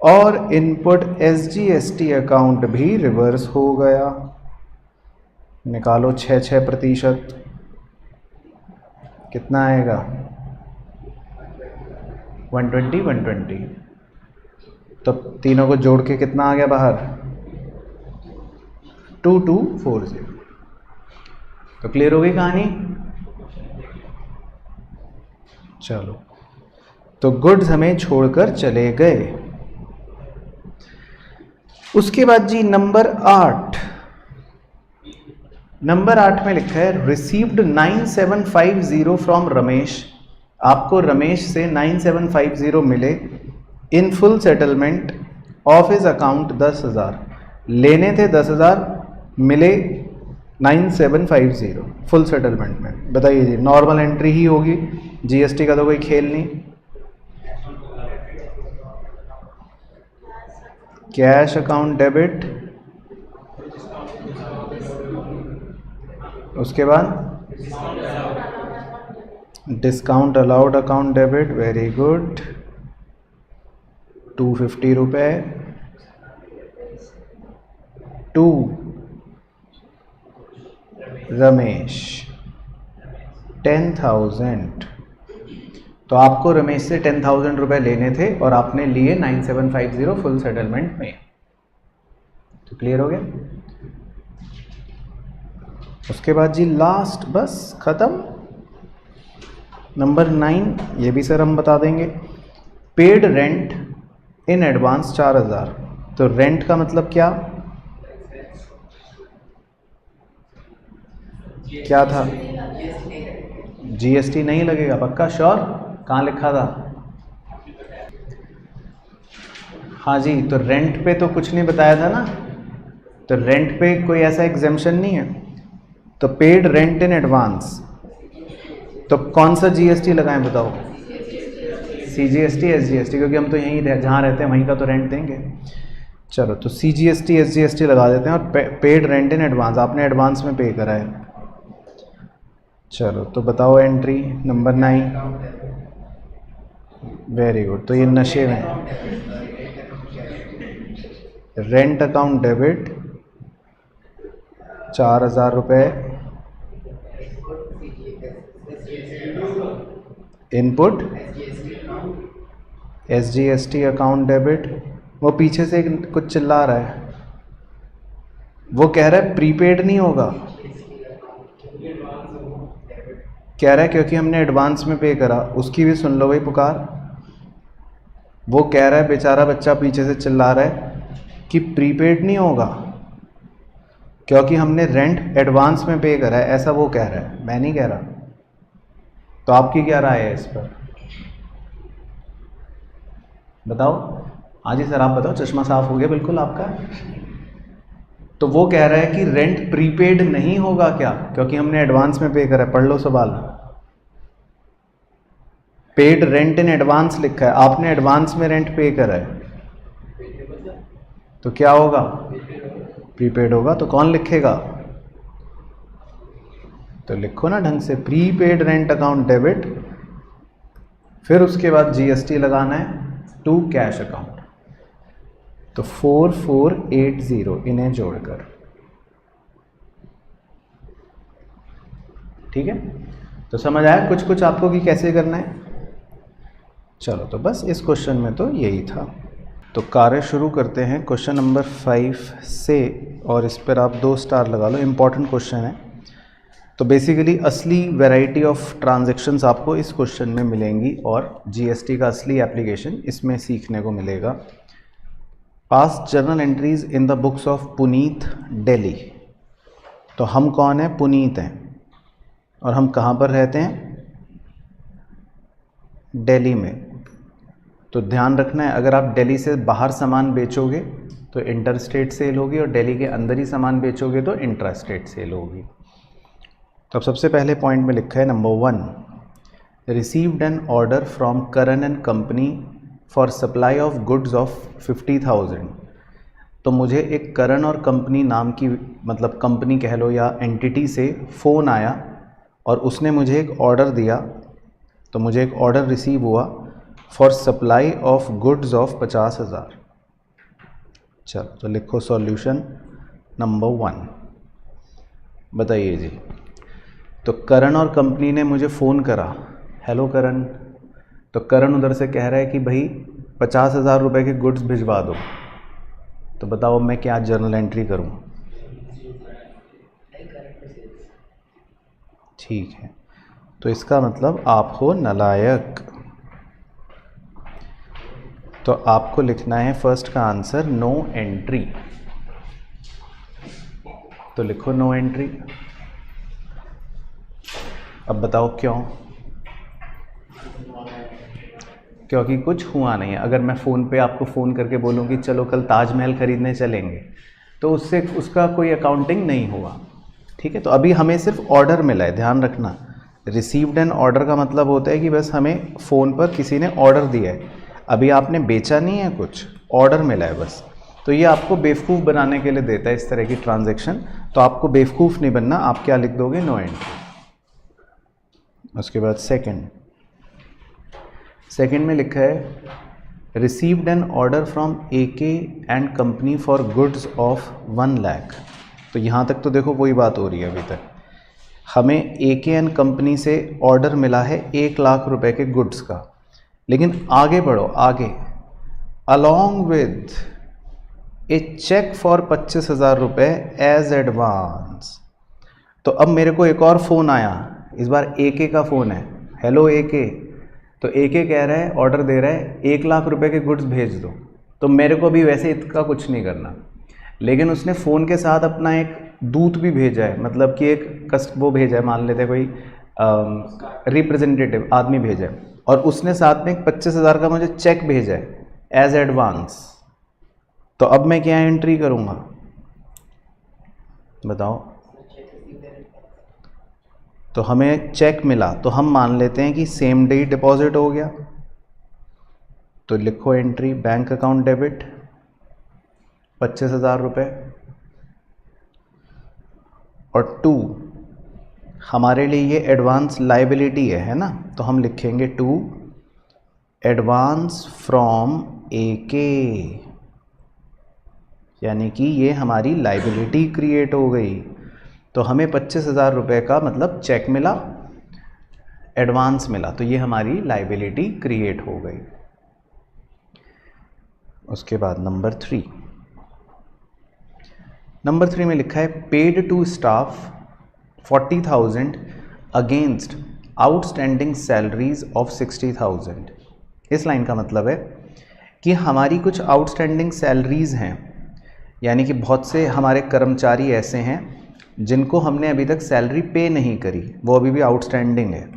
[SPEAKER 1] और इनपुट SGST अकाउंट भी रिवर्स हो गया। निकालो 6% कितना आएगा? 120। तो तीनों को जोड़ के कितना आ गया बाहर? 2240। तो क्लियर हो गई कहानी? चलो, तो गुड्स हमें छोड़कर चले गए। उसके बाद जी नंबर 8, नंबर 8 में लिखा है रिसीव्ड 9750 फ्रॉम रमेश, आपको रमेश से 9750 मिले in full settlement of his account 10,000, लेने थे 10,000, मिले 9750 फुल सेटलमेंट में। बताइए जी, नॉर्मल एंट्री ही होगी, GST का तो कोई खेल नहीं। कैश अकाउंट डेबिट, उसके बाद discount allowed account debit, very good, 250 रुपये टू रमेश 10,000। तो आपको रमेश से 10,000 रुपये लेने थे और आपने लिए 9750 फुल सेटलमेंट में। तो क्लियर हो गया? उसके बाद जी लास्ट, बस खत्म, नंबर 9, ये भी सर हम बता देंगे। Paid rent in advance 4,000। तो रेंट का मतलब क्या क्या था? GST नहीं लगेगा, पक्का श्योर? कहाँ लिखा था? हाँ जी, तो रेंट पे तो कुछ नहीं बताया था ना, तो रेंट पे कोई ऐसा एग्जेम्पशन नहीं है, तो पेड रेंट इन एडवांस, तो कौन सा जीएसटी लगाएं बताओ? सीजीएसटी, एसजीएसटी, क्योंकि हम तो यहीं जहाँ रहते हैं वहीं का तो रेंट देंगे। चलो तो सीजीएसटी एसजीएसटी लगा देते हैं, और पेड रेंट इन एडवांस, आपने एडवांस में पे करा है। चलो तो बताओ एंट्री नंबर 9। वेरी गुड, तो ये नशे में रेंट अकाउंट डेबिट 4000 रुपये, इनपुट एसजीएसटी अकाउंट डेबिट। वो पीछे से कुछ चिल्ला रहा है, वो कह रहा है प्रीपेड नहीं होगा, कह रहा है क्योंकि हमने एडवांस में पे करा। उसकी भी सुन लो भाई पुकार। वो कह रहा है बेचारा बच्चा पीछे से चिल्ला रहा है कि प्रीपेड नहीं होगा क्योंकि हमने रेंट एडवांस में पे करा है, ऐसा वो कह रहा है, मैं नहीं कह रहा। तो आपकी क्या राय है इस पर, बताओ? हाँ जी सर आप बताओ, चश्मा साफ हो गया बिल्कुल आपका। तो वो कह रहा है कि रेंट प्रीपेड नहीं होगा क्या, क्योंकि हमने एडवांस में पे करा है। पढ़ लो सवाल, पेड रेंट इन एडवांस लिखा है, आपने एडवांस में रेंट पे करा है, तो क्या होगा? प्रीपेड होगा। तो कौन लिखेगा? तो लिखो ना ढंग से, प्रीपेड रेंट अकाउंट डेबिट, फिर उसके बाद जीएसटी लगाना है टू कैश अकाउंट, तो 4480 इन्हें जोड़कर, ठीक है? तो समझ आया कुछ कुछ आपको कि कैसे करना है? चलो तो बस इस क्वेश्चन में तो यही था। तो कार्य शुरू करते हैं क्वेश्चन नंबर 5 से, और इस पर आप 2 स्टार लगा लो, इम्पॉर्टेंट क्वेश्चन है। तो बेसिकली असली वैरायटी ऑफ ट्रांजैक्शंस आपको इस क्वेश्चन में मिलेंगी, और जीएसटी का असली एप्लीकेशन इसमें सीखने को मिलेगा। Past journal entries in the books of Puneet Delhi. तो हम कौन हैं? पुनीत हैं, और हम कहाँ पर रहते हैं? दिल्ली में। तो ध्यान रखना है, अगर आप दिल्ली से बाहर सामान बेचोगे तो इंटर स्टेट सेल होगी, और दिल्ली के अंदर ही सामान बेचोगे तो इंट्रा स्टेट सेल होगी। तो अब सबसे पहले पॉइंट में लिखा है number 1, received an order from Karan and company for supply of goods of 50,000। तो मुझे एक करण और कंपनी नाम की, मतलब कंपनी कह लो या एंटिटी से फ़ोन आया और उसने मुझे एक ऑर्डर दिया। तो मुझे एक ऑर्डर रिसीव हुआ for supply of goods of 50,000। चलो तो लिखो सॉल्यूशन नंबर 1। बताइए जी, तो करण और कंपनी ने मुझे फ़ोन करा, हेलो करण। तो करण उधर से कह रहा है कि भाई 50,000 रुपये के गुड्स भिजवा दो। तो बताओ मैं क्या जर्नल एंट्री करूं? ठीक है, तो इसका मतलब आप हो नालायक। तो आपको लिखना है फर्स्ट का आंसर नो एंट्री। तो लिखो नो एंट्री। अब बताओ क्यों? क्योंकि कुछ हुआ नहीं है। अगर मैं फ़ोन पे आपको फ़ोन करके बोलूँ कि चलो कल ताजमहल ख़रीदने चलेंगे, तो उससे उसका कोई अकाउंटिंग नहीं हुआ, ठीक है? तो अभी हमें सिर्फ ऑर्डर मिला है, ध्यान रखना। रिसीव्ड एन ऑर्डर का मतलब होता है कि बस हमें फ़ोन पर किसी ने ऑर्डर दिया है, अभी आपने बेचा नहीं है कुछ, ऑर्डर मिला है बस। तो ये आपको बेवकूफ़ बनाने के लिए देता है इस तरह की ट्रांजैक्शन। तो आपको बेवकूफ़ नहीं बनना, आप क्या लिख दोगे? No entry. उसके बाद सेकंड में लिखा है received an order from AK and company for goods of 1 lakh. तो यहाँ तक तो देखो वही बात हो रही है। अभी तक हमें AK एंड कंपनी से ऑर्डर मिला है 1 लाख रुपए के गुड्स का, लेकिन आगे बढ़ो, आगे along with a cheque for 25,000 रुपये एज एडवांस। तो अब मेरे को एक और फ़ोन आया, इस बार AK का फ़ोन है, हेलो AK। तो AK कह रहा है, ऑर्डर दे रहा है 1 लाख रुपए के गुड्स भेज दो। तो मेरे को भी वैसे इसका कुछ नहीं करना, लेकिन उसने फ़ोन के साथ अपना एक दूत भी भेजा है, मतलब कि एक वो भेजा है, मान लेते हैं कोई रिप्रेजेंटेटिव आदमी भेजा है, और उसने साथ में एक 25,000 का मुझे चेक भेजा है एज एडवांस। तो अब मैं क्या एंट्री करूँगा? बताओ। तो हमें चेक मिला तो हम मान लेते हैं कि सेम डे डिपॉजिट हो गया, तो लिखो एंट्री बैंक अकाउंट डेबिट 25,000 रुपये। और 2 हमारे लिए ये एडवांस लाइबिलिटी है ना, तो हम लिखेंगे 2 एडवांस फ्रॉम AK, यानी कि ये हमारी लाइबिलिटी क्रिएट हो गई। तो हमें 25,000 रुपये का मतलब चेक मिला, एडवांस मिला, तो ये हमारी लाइबिलिटी क्रिएट हो गई। उसके बाद नंबर 3 में लिखा है paid to staff 40,000 against outstanding salaries of 60,000। इस लाइन का मतलब है कि हमारी कुछ आउटस्टैंडिंग सैलरीज हैं, यानी कि बहुत से हमारे कर्मचारी ऐसे हैं जिनको हमने अभी तक सैलरी पे नहीं करी, वो अभी भी आउटस्टैंडिंग है।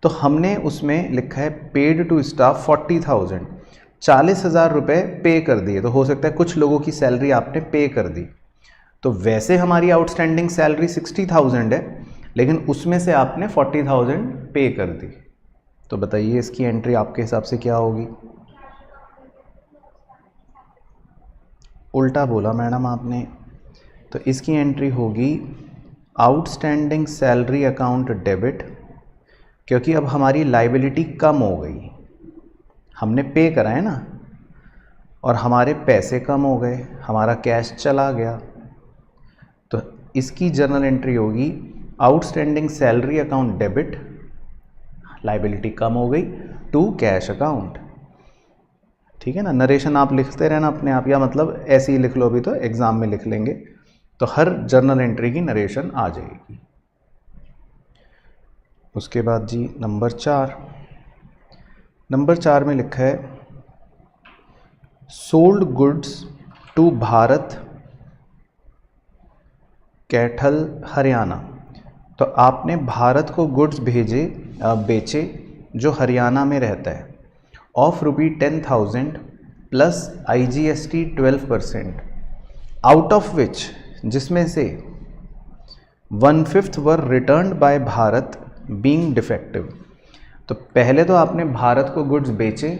[SPEAKER 1] तो हमने उसमें लिखा है पेड टू स्टाफ 40,000, 40,000 रुपये पे कर दिए। तो हो सकता है कुछ लोगों की सैलरी आपने पे कर दी, तो वैसे हमारी आउटस्टैंडिंग सैलरी 60,000 है, लेकिन उसमें से आपने 40,000 पे कर दी। तो बताइए इसकी एंट्री आपके हिसाब से क्या होगी? उल्टा बोला मैडम आपने। तो इसकी एंट्री होगी आउटस्टैंडिंग सैलरी अकाउंट डेबिट, क्योंकि अब हमारी लाइबिलिटी कम हो गई, हमने पे करा है ना, और हमारे पैसे कम हो गए, हमारा कैश चला गया। तो इसकी जर्नल एंट्री होगी outstanding salary account debit, liability कम हो गई, टू कैश अकाउंट। ठीक है ना, नरेशन आप लिखते रहना अपने आप, या मतलब ऐसे ही लिख लो, अभी तो एग्जाम में लिख लेंगे, तो हर जर्नल एंट्री की नरेशन आ जाएगी। उसके बाद जी नंबर 4 में लिखा है sold goods to Bharat Kaithal Haryana. तो आपने भारत को गुड्स बेचे जो हरियाणा में रहता है, of ₹10,000 plus IGST 12%, out of which, जिसमें से 1/5 were returned by Bharat being defective. तो पहले तो आपने भारत को गुड्स बेचे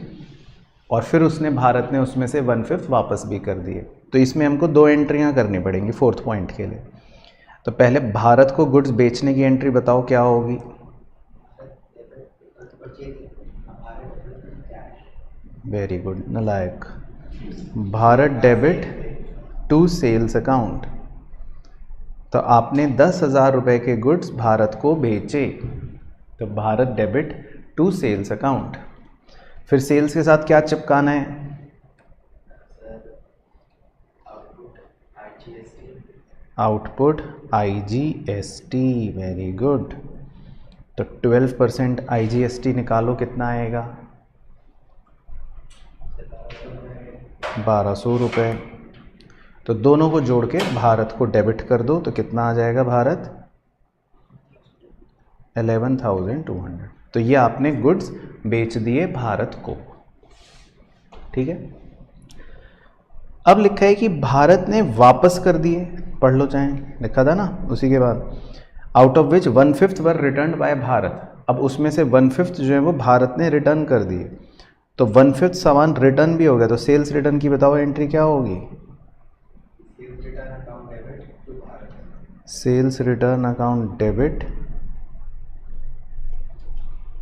[SPEAKER 1] और फिर भारत ने उसमें से 1/5 वापस भी कर दिए। तो इसमें हमको 2 एंट्रियां करनी पड़ेंगी 4th पॉइंट के लिए। तो पहले भारत को गुड्स बेचने की एंट्री बताओ क्या होगी? वेरी गुड नालायक। Bharat debit to sales account. तो आपने 10,000 रुपये के गुड्स भारत को बेचे, तो Bharat debit to sales account. फिर सेल्स के साथ क्या चिपकाना है? Output IGST। Very good. तो 12% IGST निकालो, कितना आएगा? 1,200 रुपये। तो दोनों को जोड़ के भारत को डेबिट कर दो, तो कितना आ जाएगा भारत? 11,200। तो ये आपने गुड्स बेच दिए भारत को। ठीक है, अब लिखा है कि भारत ने वापस कर दिए, पढ़ लो चाहे, लिखा था ना उसी के बाद, out of which 1/5 were return by Bharat. अब उसमें से 1/5 जो है वो भारत ने रिटर्न कर दिए, तो 1/5 सामान रिटर्न भी हो गया। तो सेल्स रिटर्न की बताओ एंट्री क्या होगी? Sales return account debit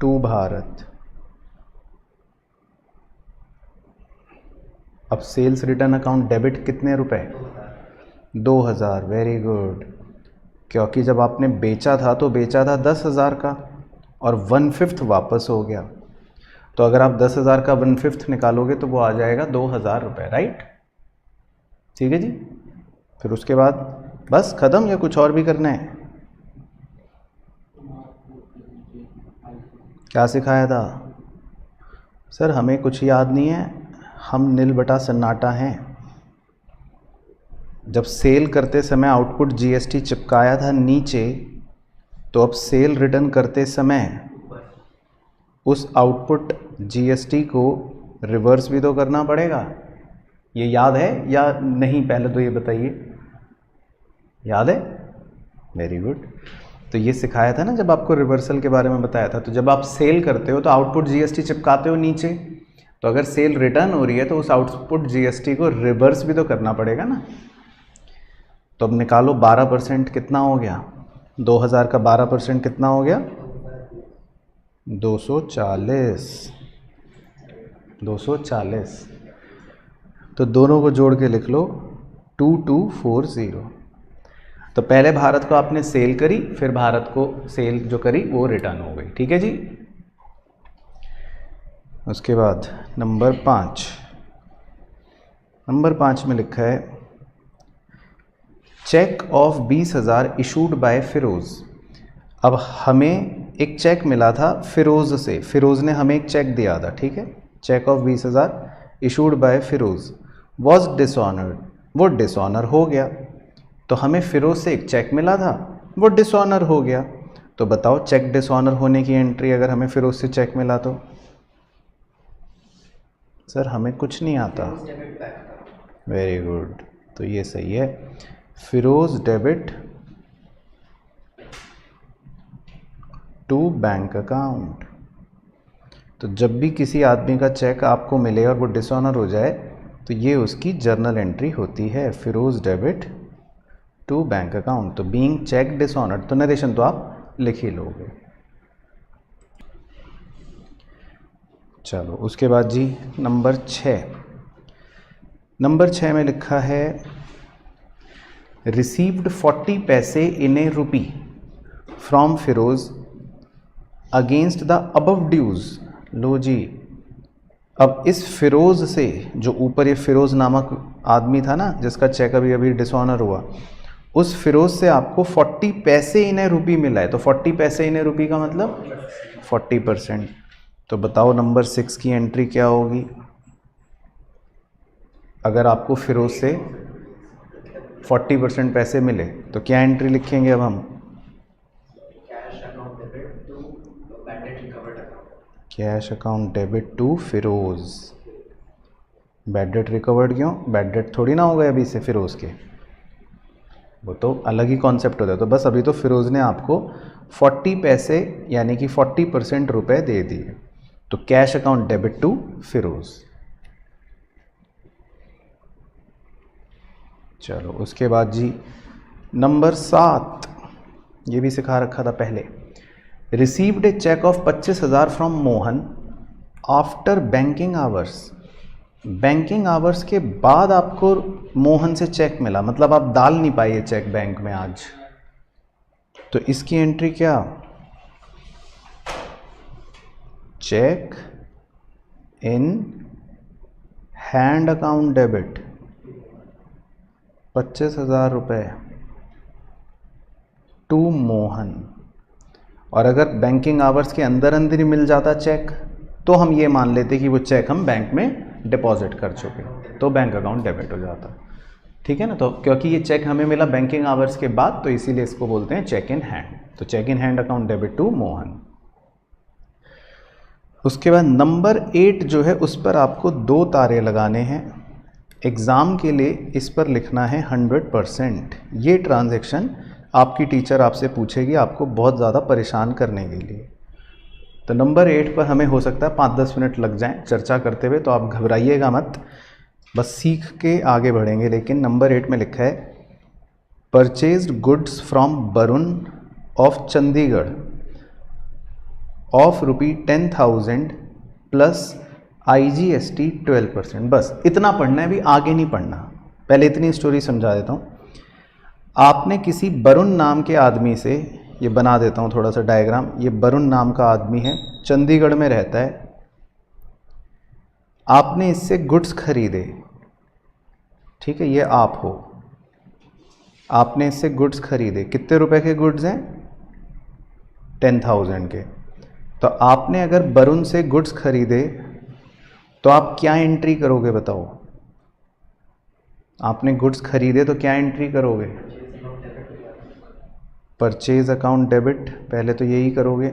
[SPEAKER 1] to Bharat. अब सेल्स रिटर्न अकाउंट डेबिट कितने रुपए? 2,000। वेरी गुड, क्योंकि जब आपने बेचा था तो बेचा था 10,000 का और 1/5 वापस हो गया। तो अगर आप 10,000 का 1/5 निकालोगे तो वो आ जाएगा 2,000 रुपये, राइट? ठीक है जी। फिर उसके बाद बस ख़त्म या कुछ और भी करना है? क्या सिखाया था सर? हमें कुछ याद नहीं है, हम नील बटा सन्नाटा हैं। जब सेल करते समय आउटपुट GST चिपकाया था नीचे, तो अब सेल रिटर्न करते समय उस आउटपुट GST को रिवर्स भी तो करना पड़ेगा। ये याद है या नहीं? पहले तो ये बताइए। याद है? Very good. तो ये सिखाया था ना जब आपको रिवर्सल के बारे में बताया था। तो जब आप सेल करते हो तो आउटपुट जीएसटी चिपकाते हो नीचे, तो अगर सेल रिटर्न हो रही है तो उस आउटपुट जीएसटी को रिवर्स भी तो करना पड़ेगा ना। तो अब निकालो 12% कितना हो गया, 2000 का 12% कितना हो गया, 240। 240। तो दोनों को जोड़ के लिख लो 2240। तो पहले भारत को आपने सेल करी, फिर भारत को सेल जो करी वो रिटर्न हो गई। ठीक है जी। उसके बाद नंबर 5 में लिखा है cheque of 20,000 issued by Firoz. अब हमें एक चेक मिला था फिरोज से, फिरोज ने हमें एक चेक दिया था, ठीक है। Cheque of 20,000 issued by Firoz was dishonoured, वो डिसऑनर हो गया। तो हमें फिरोज से एक चेक मिला था, वो डिसऑनर हो गया। तो बताओ चेक डिसऑनर होने की एंट्री अगर हमें फिरोज से चेक मिला तो। सर हमें कुछ नहीं आता। वेरी गुड, तो ये सही है। Firoz debit to bank account. तो जब भी किसी आदमी का चेक आपको मिले और वो डिसऑनर हो जाए तो ये उसकी जर्नल एंट्री होती है, Firoz debit to bank account. तो बीइंग चेक डिसऑनर्ड, तो नरेशन तो आप लिख ही लोगे। चलो उसके बाद जी नंबर 6 में लिखा है रिसीव्ड 40 पैसे in a rupee from Firoz against the above dues. लो जी, अब इस फिरोज से, जो ऊपर ये फिरोज नामक आदमी था ना जिसका चेक अभी अभी डिसऑनर हुआ, उस फिरोज से आपको 40 पैसे इन ए रुपी मिला है। तो 40 पैसे इन ए रुपी का मतलब 40%। तो बताओ नंबर 6 की एंट्री क्या होगी अगर आपको फिरोज से 40% पैसे मिले, तो क्या एंट्री लिखेंगे अब हम? Cash account debit to Firoz. Bad debt recovered क्यों? बैड डेट थोड़ी ना हो गए अभी से फिरोज के, वो तो अलग ही कॉन्सेप्ट होता है। तो बस अभी तो फिरोज ने आपको 40 पैसे यानी कि 40% रुपए दे दिए। तो cash account debit to Firoz. चलो उसके बाद जी नंबर 7, ये भी सिखा रखा था पहले। Received a cheque of 25,000 from Mohan after banking hours. Banking hours के बाद आपको मोहन से चेक मिला, मतलब आप डाल नहीं पाए ये चेक बैंक में आज। तो इसकी एंट्री क्या? Cheque in hand account debit 25,000 रुपये टू मोहन। और अगर बैंकिंग आवर्स के अंदर अंदर ही मिल जाता चेक तो हम ये मान लेते कि वो चेक हम बैंक में डिपॉजिट कर चुके, तो बैंक अकाउंट डेबिट हो जाता। ठीक है ना। तो क्योंकि ये चेक हमें मिला बैंकिंग आवर्स के बाद तो इसीलिए इसको बोलते हैं चेक इन हैंड। तो cheque in hand account debit to Mohan. उसके बाद नंबर 8 जो है उस पर आपको 2 तारे लगाने हैं। एग्ज़ाम के लिए इस पर लिखना है 100%। ये ट्रांजैक्शन आपकी टीचर आपसे पूछेगी आपको बहुत ज़्यादा परेशान करने के लिए। तो नंबर 8 पर हमें हो सकता है 5-10 मिनट लग जाएं चर्चा करते हुए, तो आप घबराइएगा मत, बस सीख के आगे बढ़ेंगे। लेकिन नंबर 8 में लिखा है purchased goods from Varun of Chandigarh of ₹10,000 plus IGST 12%। बस इतना पढ़ना है, भी आगे नहीं पढ़ना। पहले इतनी स्टोरी समझा देता हूँ। आपने किसी वरुण नाम के आदमी से, ये बना देता हूँ थोड़ा सा डायग्राम। ये वरुण नाम का आदमी है, चंडीगढ़ में रहता है। आपने इससे गुड्स खरीदे, ठीक है, ये आप हो। आपने इससे गुड्स खरीदे, कितने रुपए के गुड्स हैं? 10,000 के। तो आपने अगर वरुण से गुड्स खरीदे तो आप क्या एंट्री करोगे बताओ? आपने गुड्स खरीदे तो क्या एंट्री करोगे? परचेज अकाउंट डेबिट, पहले तो यही करोगे।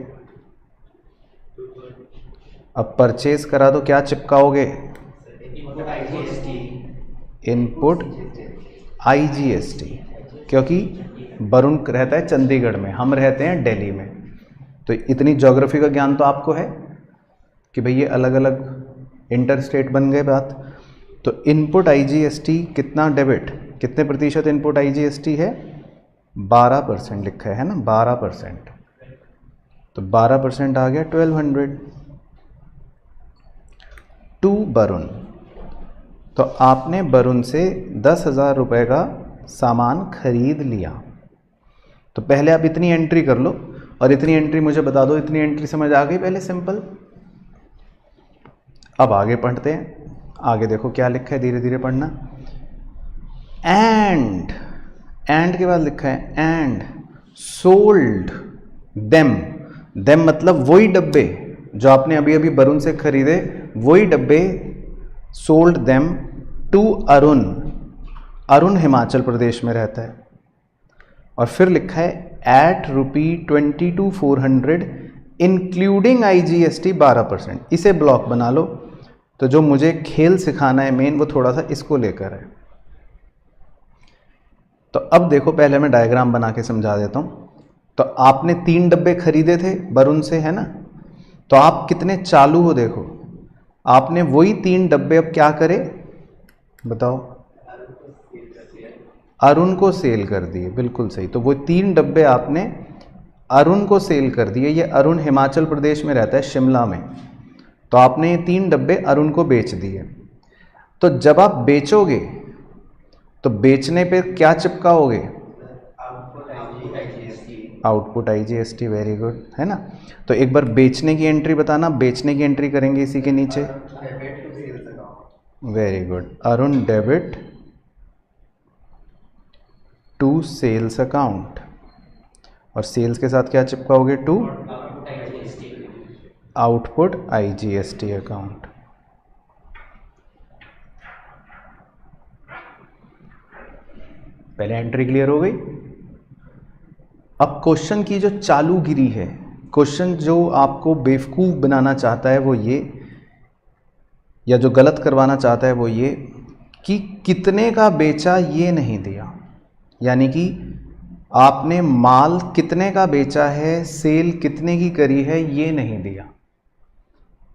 [SPEAKER 1] अब परचेज करा तो क्या चिपकाओगे? Input IGST। क्योंकि वरुण रहता है चंडीगढ़ में, हम रहते हैं दिल्ली में। तो इतनी ज्योग्राफी का ज्ञान तो आपको है कि भाई ये अलग अलग इंटर स्टेट बन गए बात। तो इनपुट IGST कितना डेबिट, कितने प्रतिशत इनपुट IGST है? 12% लिखा है ना, 12%। तो 12% आ गया 1200 टू वरुण। तो आपने वरुण से 10,000 रुपये का सामान खरीद लिया। तो पहले आप इतनी एंट्री कर लो और इतनी एंट्री मुझे बता दो। इतनी एंट्री समझ आ गई पहले? सिंपल। अब आगे पढ़ते हैं। आगे देखो क्या लिखा है, धीरे धीरे पढ़ना। एंड के बाद लिखा है एंड सोल्ड देम। देम मतलब वही डब्बे जो आपने अभी अभी वरुण से खरीदे, वही डब्बे sold them to Arun. Arun Himachal Pradesh में रहता है। और फिर लिखा है एट ₹22,400 इंक्लूडिंग IGST 12%। इसे ब्लॉक बना लो। तो जो मुझे खेल सिखाना है मेन, वो थोड़ा सा इसको लेकर है। तो अब देखो, पहले मैं डायग्राम बना के समझा देता हूं। तो आपने 3 डब्बे खरीदे थे वरुण से, है ना? तो आप कितने चालू हो देखो। आपने वही 3 डब्बे अब क्या करे बताओ? अरुण को सेल कर दिए। बिल्कुल सही। तो वो 3 डब्बे आपने अरुण को सेल कर दिए। ये अरुण हिमाचल प्रदेश में रहता है, शिमला में। तो आपने ये 3 डब्बे अरुण को बेच दिए। तो जब आप बेचोगे तो बेचने पे क्या चिपकाओगे? Output IGST। वेरी गुड, है ना? तो एक बार बेचने की एंट्री बताना। बेचने की एंट्री करेंगे इसी के नीचे। Very good. Arun debit to sales account. और सेल्स के साथ क्या चिपकाओगे? To output IGST account. पहले एंट्री क्लियर हो गई। अब क्वेश्चन की जो चालूगिरी है, क्वेश्चन जो आपको बेवकूफ़ बनाना चाहता है वो ये, या जो गलत करवाना चाहता है वो ये कि कितने का बेचा ये नहीं दिया। यानी कि आपने माल कितने का बेचा है, सेल कितने की करी है, ये नहीं दिया।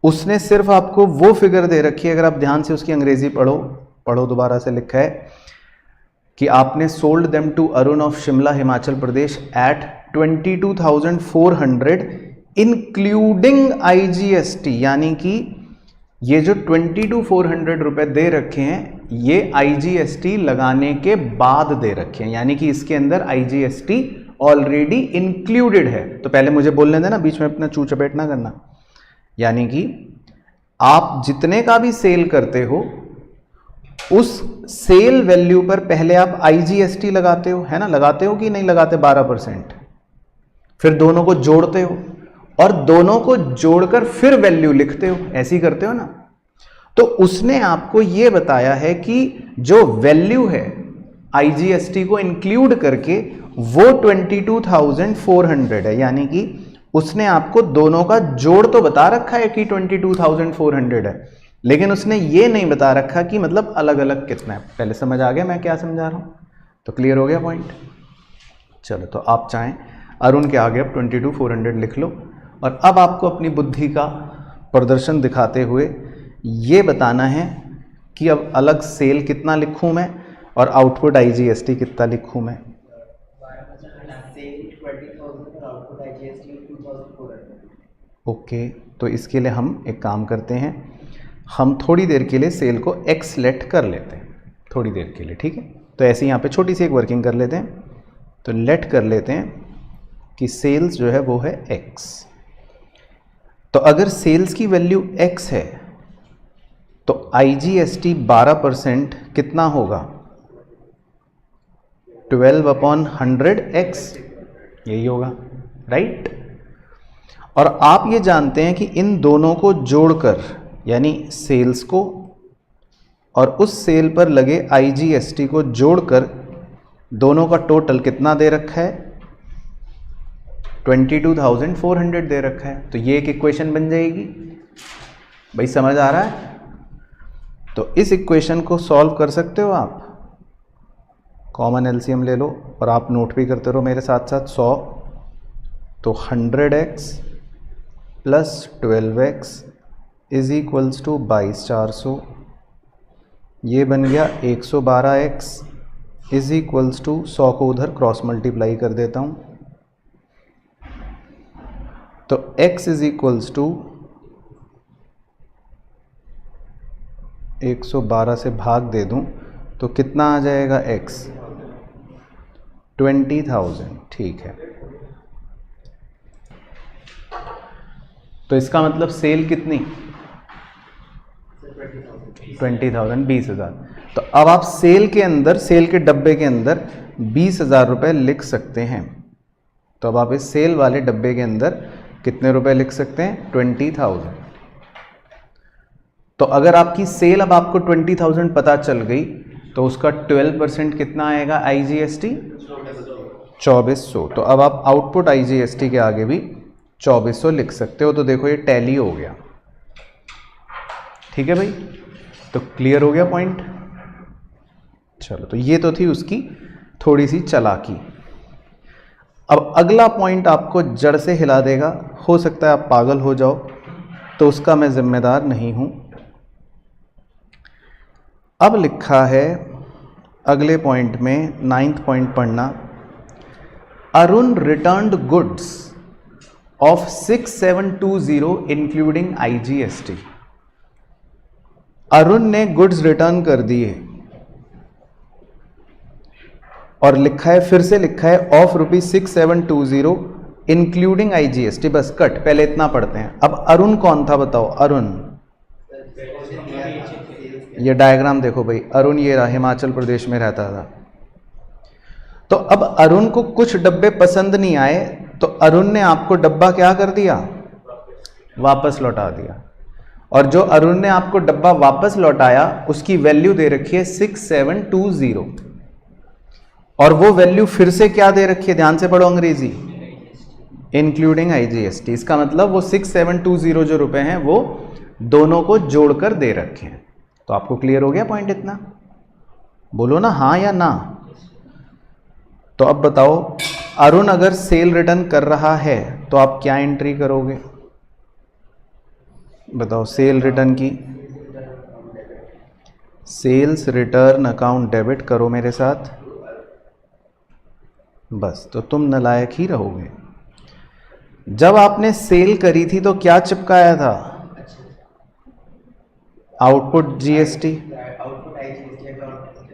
[SPEAKER 1] उसने सिर्फ आपको वो फिगर दे रखी है। अगर आप ध्यान से उसकी अंग्रेजी पढ़ो दोबारा से लिखा है कि आपने sold them to Arun of Shimla Himachal Pradesh at 22,400 including IGST। यानी कि ये जो 22,400 रुपए दे रखे हैं, ये IGST लगाने के बाद दे रखे हैं। यानी कि इसके अंदर IGST ऑलरेडी इंक्लूडेड है। तो पहले मुझे बोलने देना, बीच में अपना चू चपेट ना करना। यानी कि आप जितने का भी सेल करते हो, उस सेल वैल्यू पर पहले आप IGST लगाते हो, है ना? लगाते हो कि नहीं लगाते? 12%। फिर दोनों को जोड़ते हो और दोनों को जोड़कर फिर वैल्यू लिखते हो। ऐसे ही करते हो ना? तो उसने आपको यह बताया है कि जो वैल्यू है IGST को इंक्लूड करके वो 22,400 है। यानी कि उसने आपको दोनों का जोड़ तो बता रखा है कि 22,400 है, लेकिन उसने ये नहीं बता रखा कि मतलब अलग अलग कितना है। पहले समझ आ गया मैं क्या समझा रहा हूं? तो क्लियर हो गया पॉइंट? चलो, तो आप चाहें अरुण के आगे अब 22,400 लिख लो। और अब आपको अपनी बुद्धि का प्रदर्शन दिखाते हुए ये बताना है कि अब अलग सेल कितना लिखूं मैं और आउटपुट IGST कितना लिखूं मैं। ओके, तो इसके लिए हम एक काम करते हैं, हम थोड़ी देर के लिए सेल को X लेट कर लेते हैं, थोड़ी देर के लिए, ठीक है? तो ऐसे यहाँ पे छोटी सी एक वर्किंग कर लेते हैं। तो लेट कर लेते हैं कि सेल्स जो है वो है X। तो अगर सेल्स की वैल्यू X है तो IGST 12% कितना होगा? 12/100X, यही होगा, राइट? और आप ये जानते हैं कि इन दोनों को जोड़कर, यानी सेल्स को और उस सेल पर लगे IGST को जोड़कर दोनों का टोटल कितना दे रखा है? 22,400 दे रखा है। तो ये एक इक्वेशन बन जाएगी। भाई समझ आ रहा है? तो इस इक्वेशन को सॉल्व कर सकते हो आप। कॉमन एलसीएम ले लो और आप नोट भी करते रहो मेरे साथ साथ। 100 तो 100x plus 12x is equals to 22,400, ये बन गया 112x इज इक्वल्स टू 100 को उधर क्रॉस मल्टीप्लाई कर देता हूँ, तो x इज इक्वल्स टू 112 से भाग दे दूँ तो कितना आ जाएगा x, 20,000। ठीक है, तो इसका मतलब सेल कितनी, 20,000, 20,000। तो अब आप सेल के अंदर, सेल के डब्बे के अंदर 20,000 रुपये लिख सकते हैं। तो अब आप इस सेल वाले डब्बे के अंदर कितने रुपए लिख सकते हैं, 20,000। तो अगर आपकी सेल अब आपको 20,000 पता चल गई तो उसका 12% कितना आएगा IGST, 2400। तो अब आप आउटपुट IGST के आगे भी 2400 लिख सकते हो। तो देखो ये टैली हो गया। ठीक है भाई, तो क्लियर हो गया पॉइंट। चलो, तो ये तो थी उसकी थोड़ी सी चालाकी। अब अगला पॉइंट आपको जड़ से हिला देगा, हो सकता है आप पागल हो जाओ, तो उसका मैं जिम्मेदार नहीं हूं। अब लिखा है अगले पॉइंट में, 9th पॉइंट पढ़ना, Arun returned goods of 6720 including IGST। Arun ने गुड्स रिटर्न कर दिए और लिखा है, फिर से लिखा है ऑफ ₹6720 इंक्लूडिंग IGST। बस कट, पहले इतना पढ़ते हैं। अब अरुण कौन था बताओ, अरुण, ये डायग्राम देखो भाई, अरुण ये रहा, हिमाचल प्रदेश में रहता था। तो अब अरुण को कुछ डब्बे पसंद नहीं आए, तो अरुण ने आपको डब्बा क्या कर दिया, वापस लौटा दिया। और जो अरुण ने आपको डब्बा वापस लौटाया उसकी वैल्यू दे रखी है 6720, और वो वैल्यू फिर से क्या दे रखी है, ध्यान से पढ़ो अंग्रेजी, इंक्लूडिंग IGST। इसका मतलब वो 6720 जो रुपए हैं वो दोनों को जोड़कर दे रखे हैं। तो आपको क्लियर हो गया पॉइंट इतना, बोलो ना हाँ या ना। तो अब बताओ, अरुण अगर सेल रिटर्न कर रहा है तो आप क्या एंट्री करोगे, बताओ। सेल रिटर्न की, सेल्स रिटर्न अकाउंट डेबिट करो मेरे साथ, बस, तो तुम नालायक ही रहोगे। जब आपने सेल करी थी तो क्या चिपकाया था, आउटपुट GST।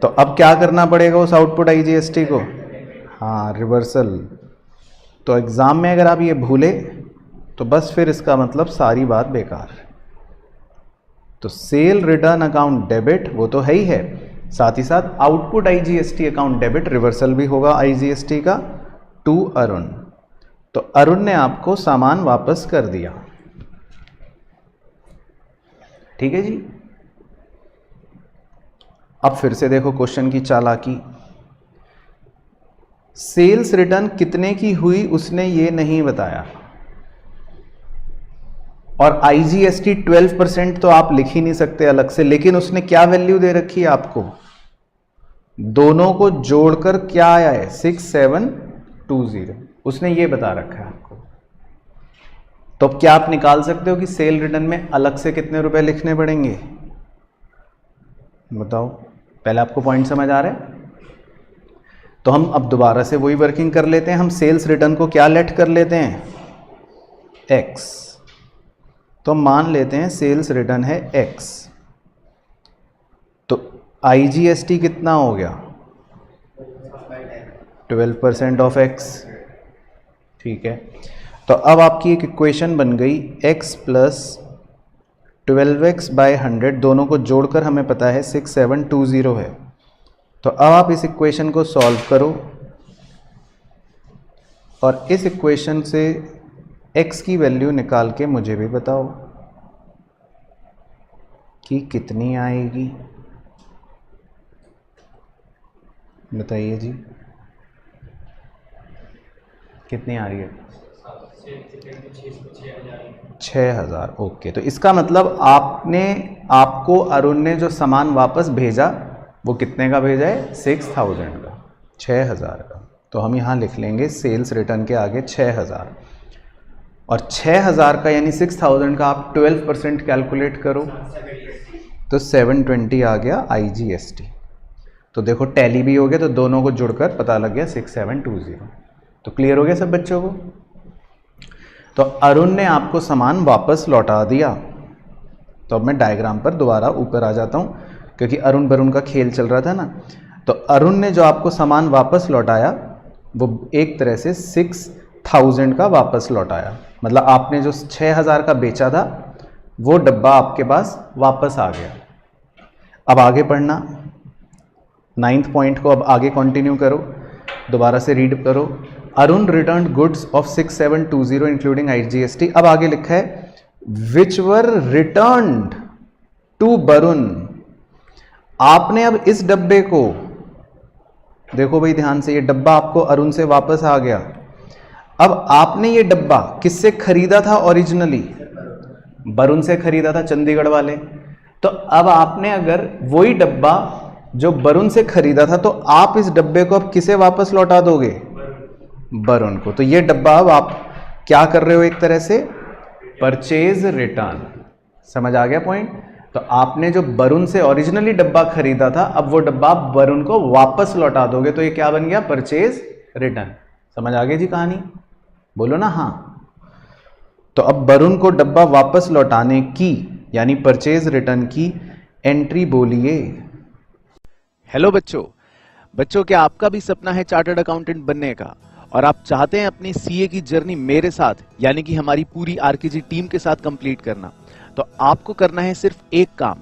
[SPEAKER 1] तो अब क्या करना पड़ेगा उस आउटपुट IGST को, हाँ, रिवर्सल। तो एग्जाम में अगर आप ये भूले तो बस फिर इसका मतलब सारी बात बेकार। तो सेल रिटर्न अकाउंट डेबिट वो तो है ही है, साथ ही साथ output IGST account debit, reversal भी होगा IGST का टू अरुण। तो अरुण ने आपको सामान वापस कर दिया। ठीक है जी। अब फिर से देखो क्वेश्चन की चालाकी, सेल्स रिटर्न कितने की हुई उसने ये नहीं बताया, और IGST 12% तो आप लिख ही नहीं सकते अलग से, लेकिन उसने क्या वैल्यू दे रखी है आपको, दोनों को जोड़कर क्या आया है 6720, उसने ये बता रखा है आपको। तो क्या आप निकाल सकते हो कि सेल रिटर्न में अलग से कितने रुपए लिखने पड़ेंगे, बताओ। पहले आपको पॉइंट समझ आ रहा है? तो हम अब दोबारा से वही वर्किंग कर लेते हैं। हम सेल्स रिटर्न को क्या लेट कर लेते हैं, X। तो मान लेते हैं सेल्स रिटर्न है X, तो IGST कितना हो गया, 12% ऑफ X। ठीक है, तो अब आपकी एक इक्वेशन बन गई, X प्लस 12x/100, दोनों को जोड़कर हमें पता है 6720 है। तो अब आप इस इक्वेशन को सॉल्व करो और इस इक्वेशन से x की वैल्यू निकाल के मुझे भी बताओ कि कितनी आएगी, बताइए जी, कितनी आ रही है, 6,000। ओके, तो इसका मतलब आपको अरुण ने जो सामान वापस भेजा वो कितने का भेजा है, 6,000 का। 6,000 का, तो हम यहाँ लिख लेंगे सेल्स रिटर्न के आगे 6,000, और 6,000 का यानी 6,000 का आप 12% कैलकुलेट करो तो 720 आ गया IGST। तो देखो टैली भी हो गया, तो दोनों को जुड़कर पता लग गया 6720। तो क्लियर हो गया सब बच्चों को। तो अरुण ने आपको सामान वापस लौटा दिया। तो अब मैं डायग्राम पर दोबारा ऊपर आ जाता हूँ, क्योंकि अरुण बरुण का खेल चल रहा था ना। तो अरुण ने जो आपको सामान वापस लौटाया वो एक तरह से 6,000 का वापस लौटाया, मतलब आपने जो 6,000 का बेचा था वो डब्बा आपके पास वापस आ गया। अब आगे पढ़ना, 9th पॉइंट को अब आगे कंटिन्यू करो, दोबारा से रीड करो। Arun return goods of 6720 including IGST। अब आगे लिखा है विच वर रिटर्न्ड टू वरुण। आपने अब इस डब्बे को देखो भाई ध्यान से, ये डब्बा आपको अरुण से वापस आ गया। अब आपने ये डब्बा किससे खरीदा था ओरिजिनली? वरुण से खरीदा था, चंडीगढ़ वाले। तो अब आपने अगर वही डब्बा जो वरुण से खरीदा था, तो आप इस डब्बे को अब किसे वापस लौटा दोगे? वरुण को। तो ये डब्बा अब आप क्या कर रहे हो? एक तरह से परचेज रिटर्न। समझ आ गया पॉइंट? तो आपने जो वरुण से ओरिजिनली डब्बा खरीदा था, अब वो डब्बा आप वरुण को वापस लौटा दोगे, तो ये क्या बन गया? Purchase return. समझ आ गई जी कहानी? बोलो ना हाँ। तो अब वरुण को डब्बा वापस लौटाने की यानी परचेज रिटर्न की एंट्री बोलिए।
[SPEAKER 2] हेलो बच्चों, क्या आपका भी सपना है चार्टर्ड अकाउंटेंट बनने का और आप चाहते हैं अपनी सीए की जर्नी मेरे साथ यानी कि हमारी पूरी आरकेजी टीम के साथ कंप्लीट करना? तो आपको करना है सिर्फ एक काम,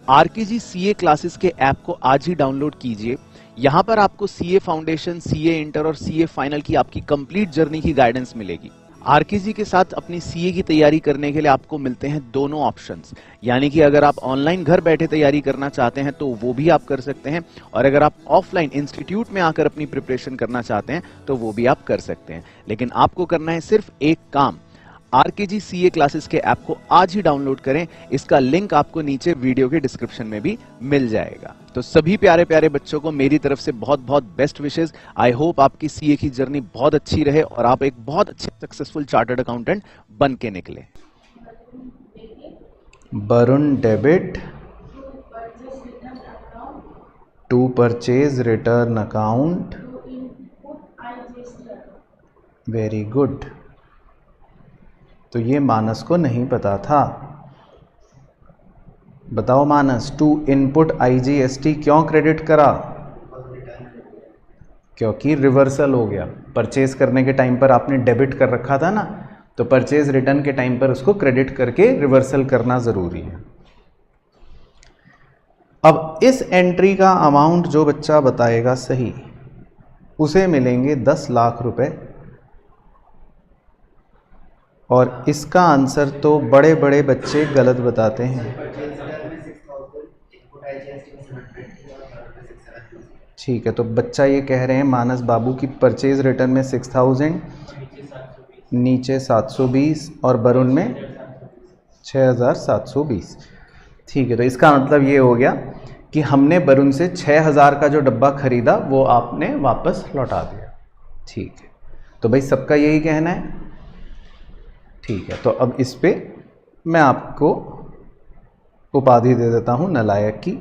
[SPEAKER 2] आरकेजी सीए क्लासेस के ऐप को आज ही डाउनलोड कीजिए। यहां पर आपको सीए फाउंडेशन, सीए इंटर और सीए फाइनल की आपकी कंप्लीट जर्नी की गाइडेंस मिलेगी। आरकेजी के साथ अपनी सीए की तैयारी करने के लिए आपको मिलते हैं दोनों ऑप्शंस, यानी कि अगर आप ऑनलाइन घर बैठे तैयारी करना चाहते हैं तो वो भी आप कर सकते हैं, और अगर आप ऑफलाइन इंस्टीट्यूट में आकर अपनी प्रिपरेशन करना चाहते हैं तो वो भी आप कर सकते हैं। लेकिन आपको करना है सिर्फ एक काम, आरकेजी सीए क्लासेस के ऐप को आज ही डाउनलोड करें। इसका लिंक आपको नीचे वीडियो के डिस्क्रिप्शन में भी मिल जाएगा। तो सभी प्यारे प्यारे बच्चों को मेरी तरफ से बहुत बहुत बेस्ट विशेस। आई होप आपकी सीए की जर्नी बहुत अच्छी रहे और आप एक बहुत अच्छे सक्सेसफुल चार्टर्ड अकाउंटेंट बन के निकले।
[SPEAKER 1] Varun debit to purchase return account. Very good. तो ये मानस को नहीं पता था। बताओ मानस, टू इनपुट IGST क्यों क्रेडिट करा? क्योंकि रिवर्सल हो गया। परचेज करने के टाइम पर आपने डेबिट कर रखा था ना, तो परचेज रिटर्न के टाइम पर उसको क्रेडिट करके रिवर्सल करना जरूरी है। अब इस एंट्री का अमाउंट जो बच्चा बताएगा सही, उसे मिलेंगे 10 लाख रुपए। और इसका आंसर तो बड़े बड़े बच्चे गलत बताते हैं। ठीक है, तो बच्चा ये कह रहे हैं मानस बाबू की परचेज रिटर्न में 6,000, नीचे 720 और वरुण में 6,720। ठीक है, तो इसका मतलब ये हो गया कि हमने वरुण से 6,000 का जो डब्बा खरीदा वो आपने वापस लौटा दिया। ठीक है, तो भाई सबका यही कहना है। ठीक है, तो अब इस पे मैं आपको उपाधि दे देता हूँ नालायक की।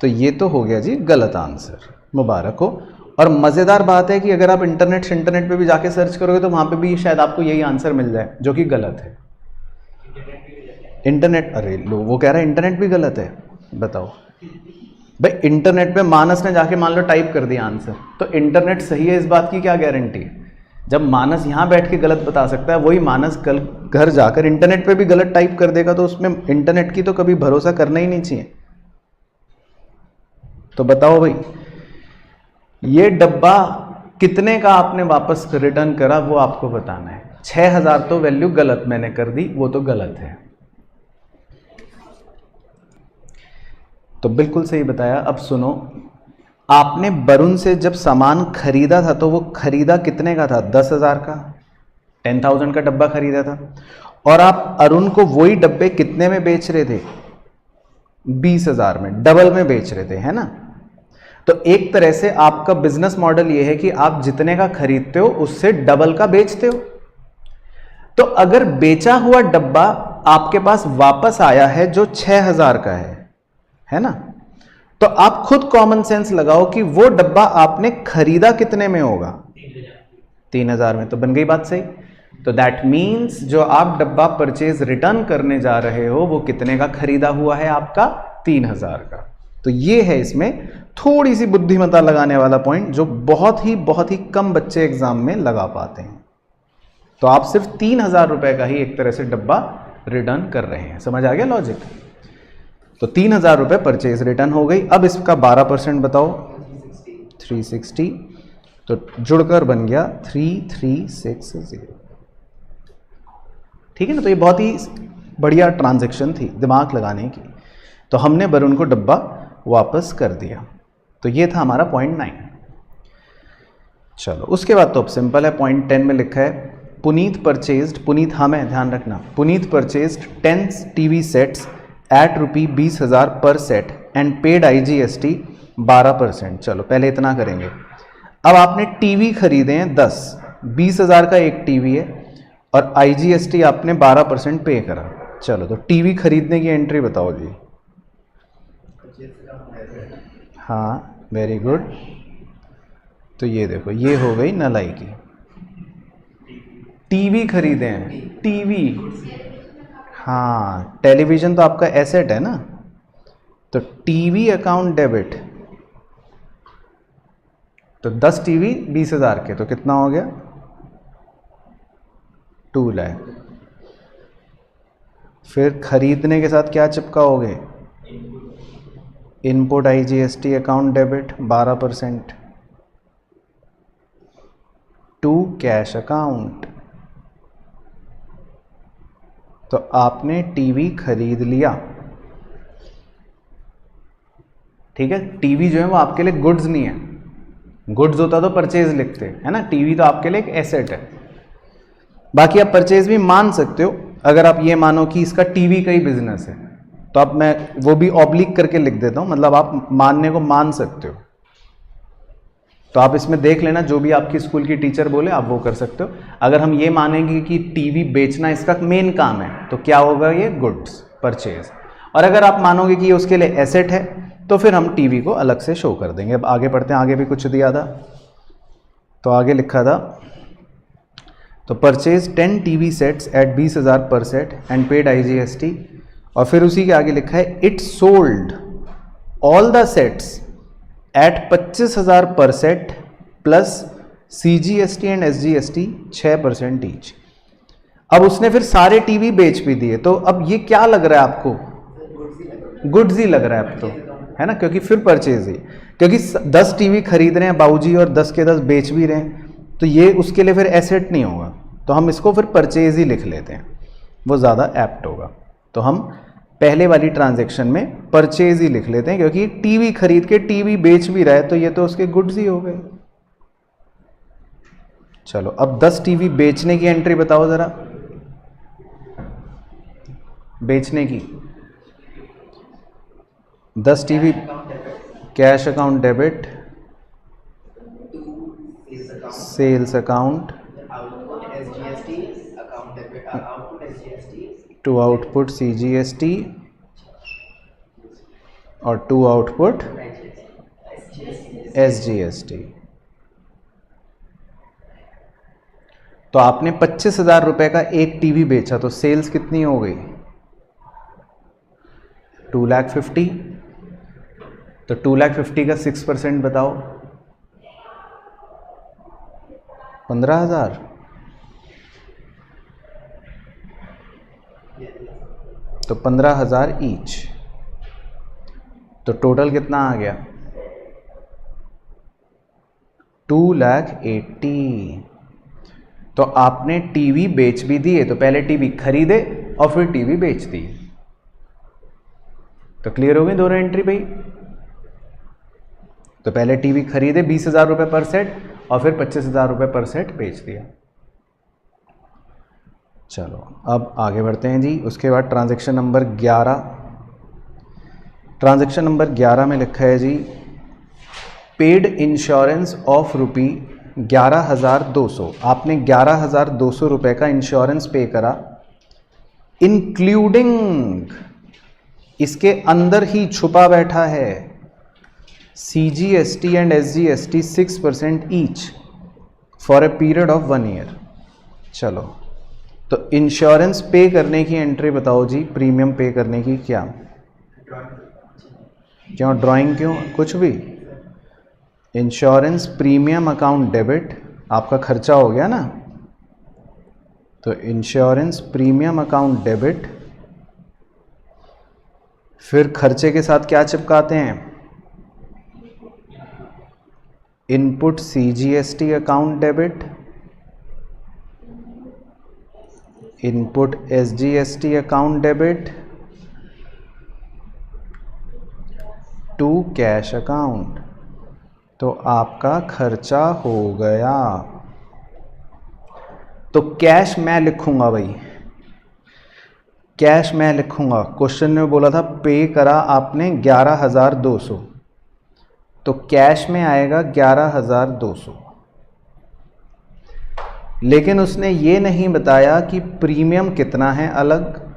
[SPEAKER 1] तो ये तो हो गया जी गलत आंसर, मुबारक हो। और मज़ेदार बात है कि अगर आप इंटरनेट पे भी जाके सर्च करोगे तो वहाँ पे भी शायद आपको यही आंसर मिल जाए, जो कि गलत है। इंटरनेट, अरे लो वो कह रहा है इंटरनेट भी गलत है। बताओ भाई, इंटरनेट पे मानस ने जाके मान लो टाइप कर दिया आंसर, तो इंटरनेट सही है इस बात की क्या गारंटी? जब मानस यहाँ बैठ के गलत बता सकता है, वही मानस कल घर जाकर इंटरनेट पे भी गलत टाइप कर देगा, तो उसमें इंटरनेट की तो कभी भरोसा करना ही नहीं चाहिए। तो बताओ भाई, ये डब्बा कितने का आपने वापस रिटर्न करा वो आपको बताना है। 6,000 तो वैल्यू गलत मैंने कर दी, वो तो गलत है। तो बिल्कुल सही बताया। अब सुनो, आपने वरुण से जब सामान खरीदा था तो वो खरीदा कितने का था? 10,000 का, 10,000 का डब्बा खरीदा था। और आप अरुण को वही डब्बे कितने में बेच रहे थे? 20,000 में, डबल में बेच रहे थे, है ना? तो एक तरह से आपका बिजनेस मॉडल ये है कि आप जितने का खरीदते हो उससे डबल का बेचते हो। तो अगर बेचा हुआ डब्बा आपके पास वापस आया है जो 6000 का है ना, तो आप खुद कॉमन सेंस लगाओ कि वो डब्बा आपने खरीदा कितने में होगा, 3000 में। तो बन गई बात सही। तो दैट मीन्स जो आप डब्बा परचेज रिटर्न करने जा रहे हो वो कितने का खरीदा हुआ है, आपका 3000 का। तो ये है इसमें थोड़ी सी बुद्धिमत्ता लगाने वाला पॉइंट जो बहुत ही कम बच्चे एग्जाम में लगा पाते हैं। तो आप सिर्फ 3000 रुपए का ही एक तरह से डब्बा रिटर्न कर रहे हैं। समझ आ गया लॉजिक? तो 3000 रुपए परचेज रिटर्न हो गई। अब इसका 12% बताओ, 360। तो जुड़कर बन गया 3360। ठीक है ना। तो ये बहुत ही बढ़िया ट्रांजैक्शन थी दिमाग लगाने की। तो हमने वरुण को डब्बा वापस कर दिया। तो ये था हमारा पॉइंट 9। चलो उसके बाद तो अब सिंपल है। पॉइंट 10 में लिखा है पुनीत परचेज्ड, पुनीत हमें ध्यान रखना, Puneet purchased 10 TV sets at ₹20,000 per set and paid IGST 12%। चलो पहले इतना करेंगे। अब आपने टीवी खरीदे हैं 10, 20,000 का एक टीवी है और IGST आपने 12% पे करा। चलो तो टीवी खरीदने की एंट्री बताओ जी। हाँ वेरी गुड। तो ये देखो ये हो गई नलाई की। टीवी खरीदे हैं, टीवी। हाँ टेलीविजन तो आपका एसेट है ना। तो टीवी अकाउंट डेबिट। तो 10 टीवी 20,000 के, तो कितना हो गया 2 लाख। फिर खरीदने के साथ क्या चिपकाओगे, input IGST account debit 12%, to cash account. तो आपने टीवी खरीद लिया। ठीक है, टीवी जो है वो आपके लिए गुड्स नहीं है। गुड्स होता तो परचेज लिखते है ना, टीवी तो आपके लिए एक एसेट है। बाकी आप परचेज भी मान सकते हो अगर आप ये मानो कि इसका टीवी का ही बिजनेस है, तो अब मैं वो भी ऑब्लिक करके लिख देता हूं, मतलब आप मानने को मान सकते हो। तो आप इसमें देख लेना, जो भी आपकी स्कूल की टीचर बोले आप वो कर सकते हो। अगर हम ये मानेंगे कि टीवी बेचना इसका मेन काम है तो क्या होगा, ये गुड्स परचेज। और अगर आप मानोगे कि ये उसके लिए एसेट है तो फिर हम टीवी को अलग से शो कर देंगे। अब आगे पढ़ते हैं, आगे भी कुछ दिया था। तो आगे लिखा था तो purchase 10 TV sets at 20,000 per set and paid IGST। और फिर उसी के आगे लिखा है it sold all the sets at 25,000 per set plus CGST and SGST 6% each. अब उसने फिर सारे टीवी बेच भी दिए। तो अब ये क्या लग रहा है आपको, गुड्स ही लग रहा है अब तो, है ना, क्योंकि फिर परचेज ही, क्योंकि 10 टीवी खरीद रहे हैं बाबूजी और 10 के 10 बेच भी रहे हैं, तो ये उसके लिए फिर एसेट नहीं होगा। तो हम इसको फिर परचेज ही लिख लेते हैं, वो ज़्यादा एप्ट होगा। तो हम पहले वाली ट्रांजैक्शन में परचेज ही लिख लेते हैं, क्योंकि टीवी खरीद के टीवी बेच भी रहा है तो ये तो उसके गुड्स ही हो गए। चलो अब 10 टीवी बेचने की एंट्री बताओ जरा, बेचने की। 10 TV cash account debit, sales account to output CGST और टू आउटपुट SGST। तो आपने 25,000 रुपए का एक टीवी बेचा, तो सेल्स कितनी हो गई, 2,50,000। तो 2,50,000 का 6% बताओ, 15,000। तो 15,000 ईच। तो टोटल कितना आ गया, 2,80,000। तो आपने टीवी बेच भी दिए, तो पहले टीवी खरीदे और फिर टीवी बेच दिए। तो क्लियर हो गई दोनों एंट्री भाई। तो पहले टीवी खरीदे 20,000 रुपए पर सेट और फिर 25,000 रुपए पर सेट बेच दिया। चलो अब आगे बढ़ते हैं जी। उसके बाद ट्रांजैक्शन नंबर 11। ट्रांजैक्शन नंबर 11 में लिखा है जी पेड इंश्योरेंस ऑफ रुपी 11,200, आपने 11,200 रुपये का इंश्योरेंस पे करा, इंक्लूडिंग इसके अंदर ही छुपा बैठा है CGST and SGST 6% each for a period of 1 year. चलो, तो इंश्योरेंस पे करने की एंट्री बताओ जी, प्रीमियम पे करने की। क्या क्यों ड्राइंग, क्यों कुछ भी? इंश्योरेंस प्रीमियम अकाउंट डेबिट, आपका खर्चा हो गया ना, तो इंश्योरेंस प्रीमियम अकाउंट डेबिट, फिर खर्चे के साथ क्या चिपकाते हैं? Input CGST account debit, input SGST account debit to cash account, तो आपका खर्चा हो गया। तो कैश मैं लिखूंगा भाई, कैश मैं लिखूंगा। क्वेश्चन में बोला था पे करा आपने 11,200, तो कैश में आएगा 11,200। लेकिन उसने ये नहीं बताया कि प्रीमियम कितना है अलग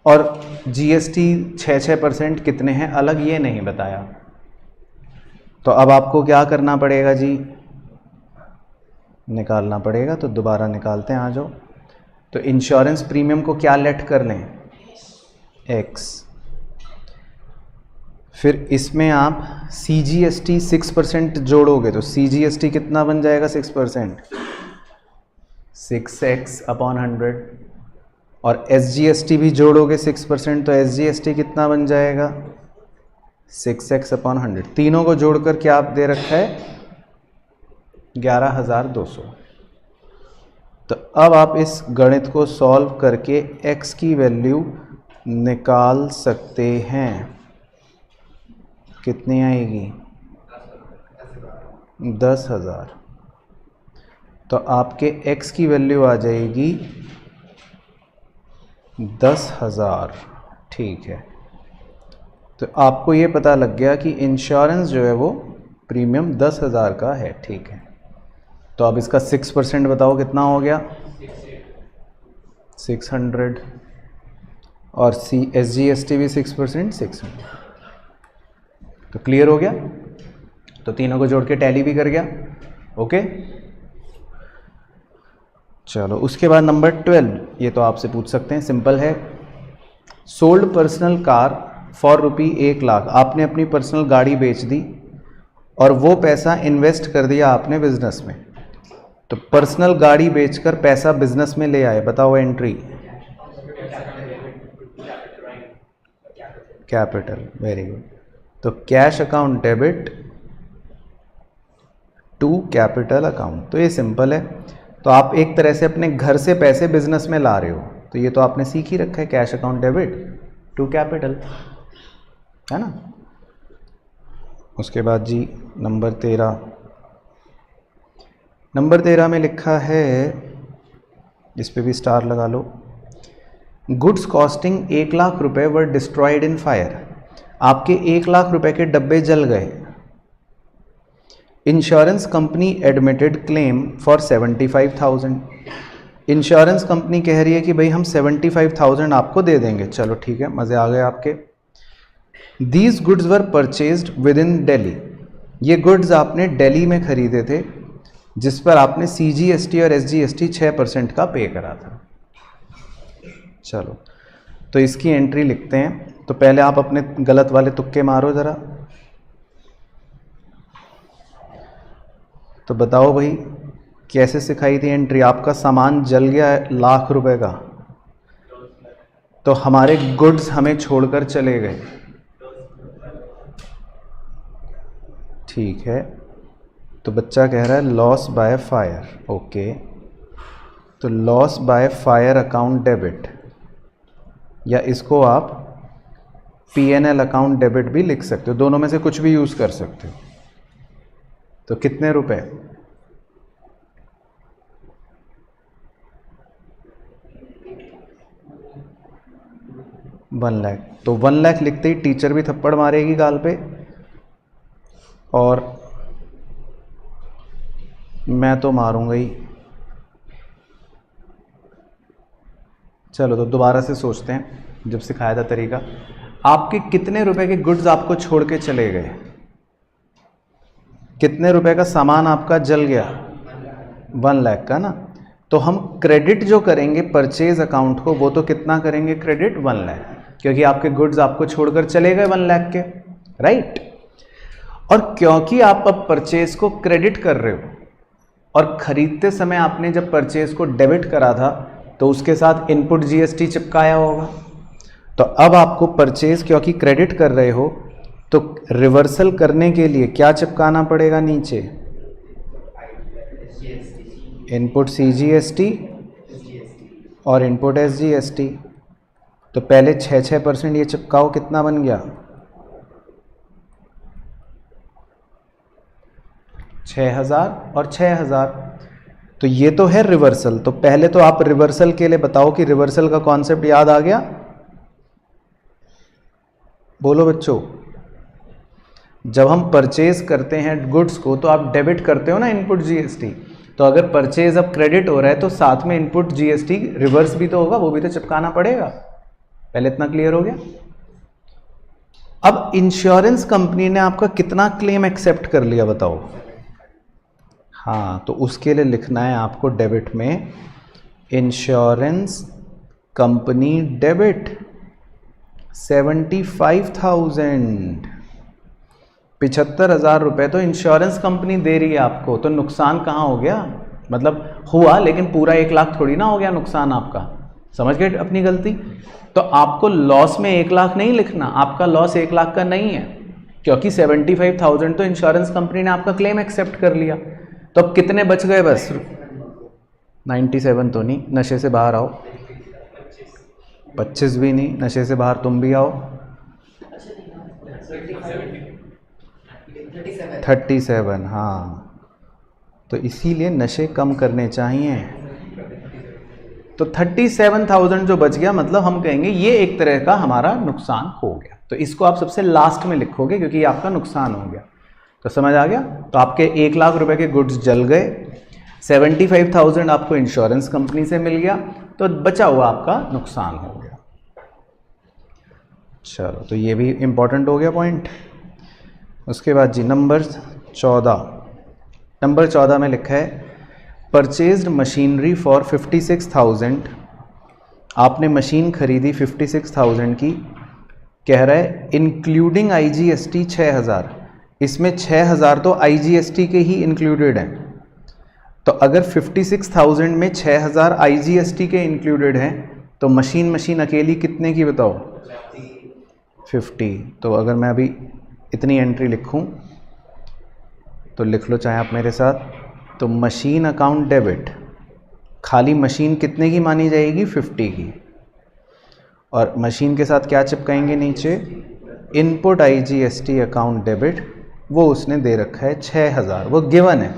[SPEAKER 1] और GST 6% कितने हैं अलग, ये नहीं बताया। तो अब आपको क्या करना पड़ेगा जी? निकालना पड़ेगा। तो दोबारा निकालते हैं, आ जाओ। तो इंश्योरेंस प्रीमियम को क्या लेट कर लें? X। फिर इसमें आप CGST 6% जोड़ोगे तो CGST कितना बन जाएगा? 6%, 6x अपॉन 100। और SGST भी जोड़ोगे 6%, तो SGST कितना बन जाएगा? 6x upon 100। तीनों को जोड़कर क्या आप दे रखा है? 11,200। तो अब आप इस गणित को सॉल्व करके x की वैल्यू निकाल सकते हैं। कितनी आएगी? 10,000। तो आपके x की वैल्यू आ जाएगी 10,000। ठीक है, तो आपको ये पता लग गया कि इंश्योरेंस जो है वो प्रीमियम 10,000 का है। ठीक है, तो अब इसका 6% बताओ कितना हो गया? 600। और SGST भी 6%, 600। तो क्लियर हो गया? तो तीनों को जोड़ के टैली भी कर गया। ओके, चलो उसके बाद नंबर 12, ये तो आपसे पूछ सकते हैं, सिंपल है। सोल्ड पर्सनल कार फॉर रुपी 1,00,000, आपने अपनी पर्सनल गाड़ी बेच दी और वो पैसा इन्वेस्ट कर दिया आपने बिजनेस में। तो पर्सनल गाड़ी बेचकर पैसा बिजनेस में ले आए, बताओ एंट्री। Capital, very good. तो cash account debit to capital account, तो ये सिंपल है। तो आप एक तरह से अपने घर से पैसे बिजनेस में ला रहे हो, तो ये तो आपने सीख ही रखा है, cash account debit to capital, है ना। उसके बाद जी नंबर 13 में लिखा है, इस पे भी स्टार लगा लो। गुड्स कॉस्टिंग 1,00,000 रुपए वर डिस्ट्रॉयड इन फायर, आपके 1,00,000 रुपए के डब्बे जल गए। Insurance company admitted claim for 75,000, insurance company कह रही है कि भाई हम 75,000 आपको दे देंगे। चलो ठीक है, मज़े आ गए आपके। These goods were purchased with in Delhi, ये गुड्स आपने दिल्ली में खरीदे थे, जिस पर आपने CGST और SGST 6% का पे करा था। चलो, तो इसकी एंट्री लिखते हैं। तो पहले आप अपने गलत वाले तुक्के मारो ज़रा। तो बताओ भाई कैसे सिखाई थी एंट्री? आपका सामान जल गया 1,00,000 रुपए का, तो हमारे गुड्स हमें छोड़कर चले गए। ठीक है, तो बच्चा कह रहा है लॉस बाय फायर। ओके, तो loss by fire account debit, या इसको आप P&L अकाउंट डेबिट भी लिख सकते हो, दोनों में से कुछ भी यूज़ कर सकते हो। तो कितने रुपए? 1,00,000। तो 1,00,000 लिखते ही टीचर भी थप्पड़ मारेगी गाल पे। और मैं तो मारूंगा ही। चलो तो दोबारा से सोचते हैं, जब सिखाया था तरीका। आपके कितने रुपए के गुड्स आपको छोड़ के चले गए? कितने रुपए का सामान आपका जल गया? 1 लाख का ना। तो हम क्रेडिट जो करेंगे परचेज अकाउंट को, वो तो कितना करेंगे क्रेडिट? 1 लाख, क्योंकि आपके गुड्स आपको छोड़कर चले गए 1 लाख के, राइट। और क्योंकि आप अब परचेज को क्रेडिट कर रहे हो और खरीदते समय आपने जब परचेज को डेबिट करा था तो उसके साथ इनपुट जीएसटी चिपकाया होगा। तो अब आपको परचेज क्योंकि क्रेडिट कर रहे हो तो रिवर्सल करने के लिए क्या चिपकाना पड़ेगा नीचे? इनपुट सीजीएसटी और इनपुट एसजीएसटी। तो पहले 6% ये चिपकाओ, कितना बन गया? 6000 और 6000। तो ये तो है रिवर्सल। तो पहले तो आप रिवर्सल के लिए बताओ कि रिवर्सल का कॉन्सेप्ट याद आ गया? बोलो बच्चों। जब हम परचेज करते हैं गुड्स को तो आप डेबिट करते हो ना इनपुट जीएसटी। तो अगर परचेज अब क्रेडिट हो रहा है तो साथ में इनपुट जीएसटी रिवर्स भी तो होगा, वो भी तो चिपकाना पड़ेगा। पहले इतना क्लियर हो गया? अब इंश्योरेंस कंपनी ने आपका कितना क्लेम एक्सेप्ट कर लिया बताओ? हाँ, तो उसके लिए लिखना है आपको डेबिट में इंश्योरेंस कंपनी डेबिट 75,000। 75,000 रुपये तो इंश्योरेंस कंपनी दे रही है आपको, तो नुकसान कहाँ हो गया? मतलब हुआ, लेकिन पूरा 1 लाख थोड़ी ना हो गया नुकसान आपका। समझ गए अपनी गलती? तो आपको लॉस में 1 लाख नहीं लिखना, आपका लॉस 1 लाख का नहीं है, क्योंकि 75,000 तो इंश्योरेंस कंपनी ने आपका क्लेम एक्सेप्ट कर लिया। तो अब कितने बच गए? बस 97 तो नहीं, नशे से बाहर आओ। 25 भी नहीं, नशे से बाहर तुम भी आओ। 37, हाँ। तो इसीलिए नशे कम करने चाहिए। तो 37,000 जो बच गया, मतलब हम कहेंगे ये एक तरह का हमारा नुकसान हो गया। तो इसको आप सबसे लास्ट में लिखोगे क्योंकि ये आपका नुकसान हो गया। तो समझ आ गया? तो आपके 1 लाख रुपए के गुड्स जल गए, 75,000 आपको इंश्योरेंस कंपनी से मिल गया, तो बचा हुआ आपका नुकसान हो गया। चलो, तो ये भी इंपॉर्टेंट हो गया पॉइंट। उसके बाद जी नंबर 14 में लिखा है परचेज्ड मशीनरी फॉर 56,000। आपने मशीन खरीदी 56,000 की, कह रहा है इंक्लूडिंग आईजीएसटी 6,000। इसमें 6,000 तो आईजीएसटी के ही इंक्लूडेड हैं। तो अगर 56,000 में 6,000 आईजीएसटी के इंक्लूडेड हैं तो मशीन अकेली कितने की बताओ? 50। तो अगर मैं अभी इतनी एंट्री लिखूं तो लिख लो चाहे आप मेरे साथ। तो मशीन अकाउंट डेबिट, खाली मशीन कितने की मानी जाएगी? 50 की। और मशीन के साथ क्या चिपकाएंगे नीचे? इनपुट आईजीएसटी अकाउंट डेबिट, वो उसने दे रखा है 6,000, वो गिवन है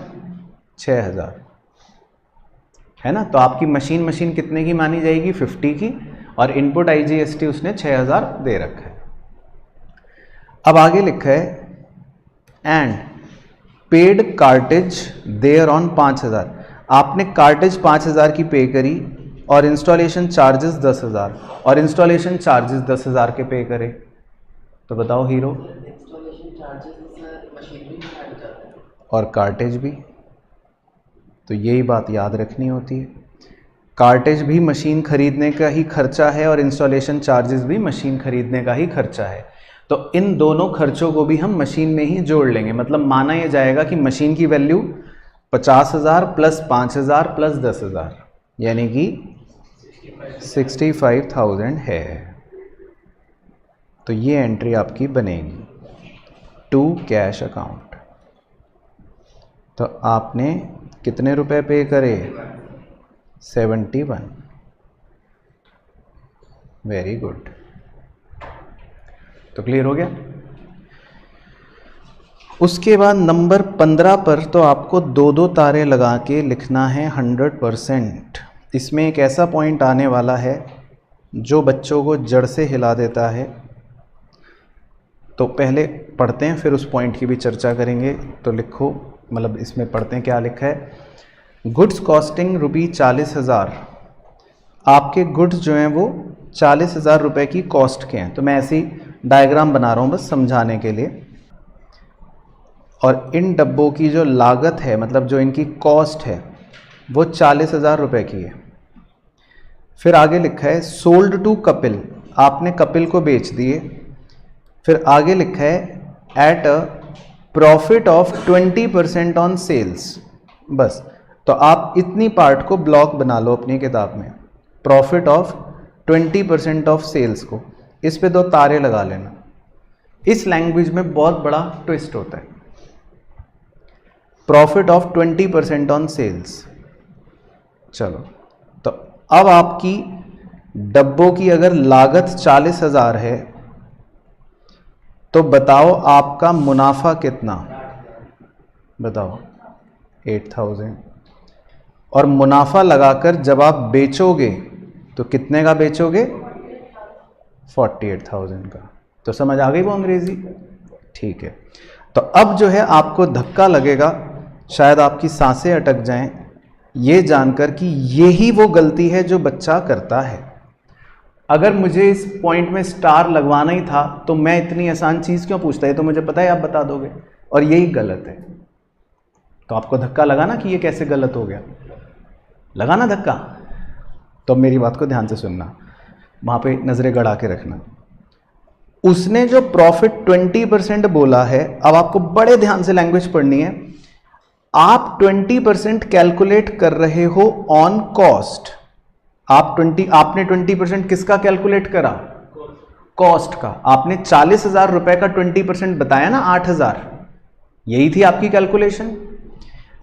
[SPEAKER 1] 6,000, है ना। तो आपकी मशीन कितने की मानी जाएगी? 50 की। और इनपुट आईजीएसटी उसने 6,000 दे रखा है। अब आगे लिखा है and paid cartage thereon 5,000। आपने कार्टेज 5,000 की पे करी और इंस्टॉलेशन चार्जेस 10,000, और इंस्टॉलेशन चार्जेस 10,000 के पे करे। तो बताओ हीरो। और कार्टेज भी, तो यही बात याद रखनी होती है। कार्टेज भी मशीन खरीदने का ही खर्चा है और इंस्टॉलेशन चार्जेस भी मशीन खरीदने का ही खर्चा है। तो इन दोनों खर्चों को भी हम मशीन में ही जोड़ लेंगे। मतलब माना यह जाएगा कि मशीन की वैल्यू 50,000 प्लस 5,000 प्लस 10,000 यानी कि 65,000 है। तो ये एंट्री आपकी बनेगी टू कैश अकाउंट। तो आपने कितने रुपए पे करे? 71। Very good. तो क्लियर हो गया। उसके बाद नंबर 15 पर तो आपको 2-2 तारे लगा के लिखना है 100%। इसमें एक ऐसा पॉइंट आने वाला है जो बच्चों को जड़ से हिला देता है। तो पहले पढ़ते हैं, फिर उस पॉइंट की भी चर्चा करेंगे। तो लिखो, मतलब इसमें पढ़ते हैं क्या लिखा है। गुड्स कॉस्टिंग ₹40,000, आपके गुड्स जो हैं वो 40,000 रुपये की कॉस्ट के हैं। तो मैं ऐसी डायग्राम बना रहा हूँ बस समझाने के लिए। और इन डब्बों की जो लागत है, मतलब जो इनकी कॉस्ट है, वो 40,000 रुपये की है। फिर आगे लिखा है सोल्ड टू कपिल, आपने कपिल को बेच दिए। फिर आगे लिखा है at a profit of 20% on sales. बस, तो आप इतनी पार्ट को ब्लॉक बना लो अपनी किताब में, प्रॉफिट ऑफ 20% ऑफ सेल्स को, इस पे 2 तारे लगा लेना। इस लैंग्वेज में बहुत बड़ा ट्विस्ट होता है। Profit of 20% on sales. चलो, तो अब आपकी डब्बों की अगर लागत 40,000 है तो बताओ आपका मुनाफा कितना, बताओ 8,000। और मुनाफा लगाकर जब आप बेचोगे तो कितने का बेचोगे, 48,000 का। तो समझ आ गई वो अंग्रेजी, ठीक है। तो अब जो है आपको धक्का लगेगा, शायद आपकी सांसें अटक जाएं, ये जानकर कि यही वो गलती है जो बच्चा करता है। अगर मुझे इस पॉइंट में स्टार लगवाना ही था तो मैं इतनी आसान चीज़ क्यों पूछता, है तो मुझे पता है आप बता दोगे, और यही गलत है। तो आपको धक्का लगाना कि ये कैसे गलत हो गया, लगाना धक्का। तो मेरी बात को ध्यान से सुनना, वहाँ पे नज़रें गड़ा के रखना। उसने जो प्रॉफिट 20% बोला है, अब आपको बड़े ध्यान से लैंग्वेज पढ़नी है। आप 20% कैलकुलेट कर रहे हो ऑन कॉस्ट। आपने 20% किसका कैलकुलेट करा, कॉस्ट का। आपने 40,000 रुपए का 20% बताया ना, 8,000, यही थी आपकी कैलकुलेशन।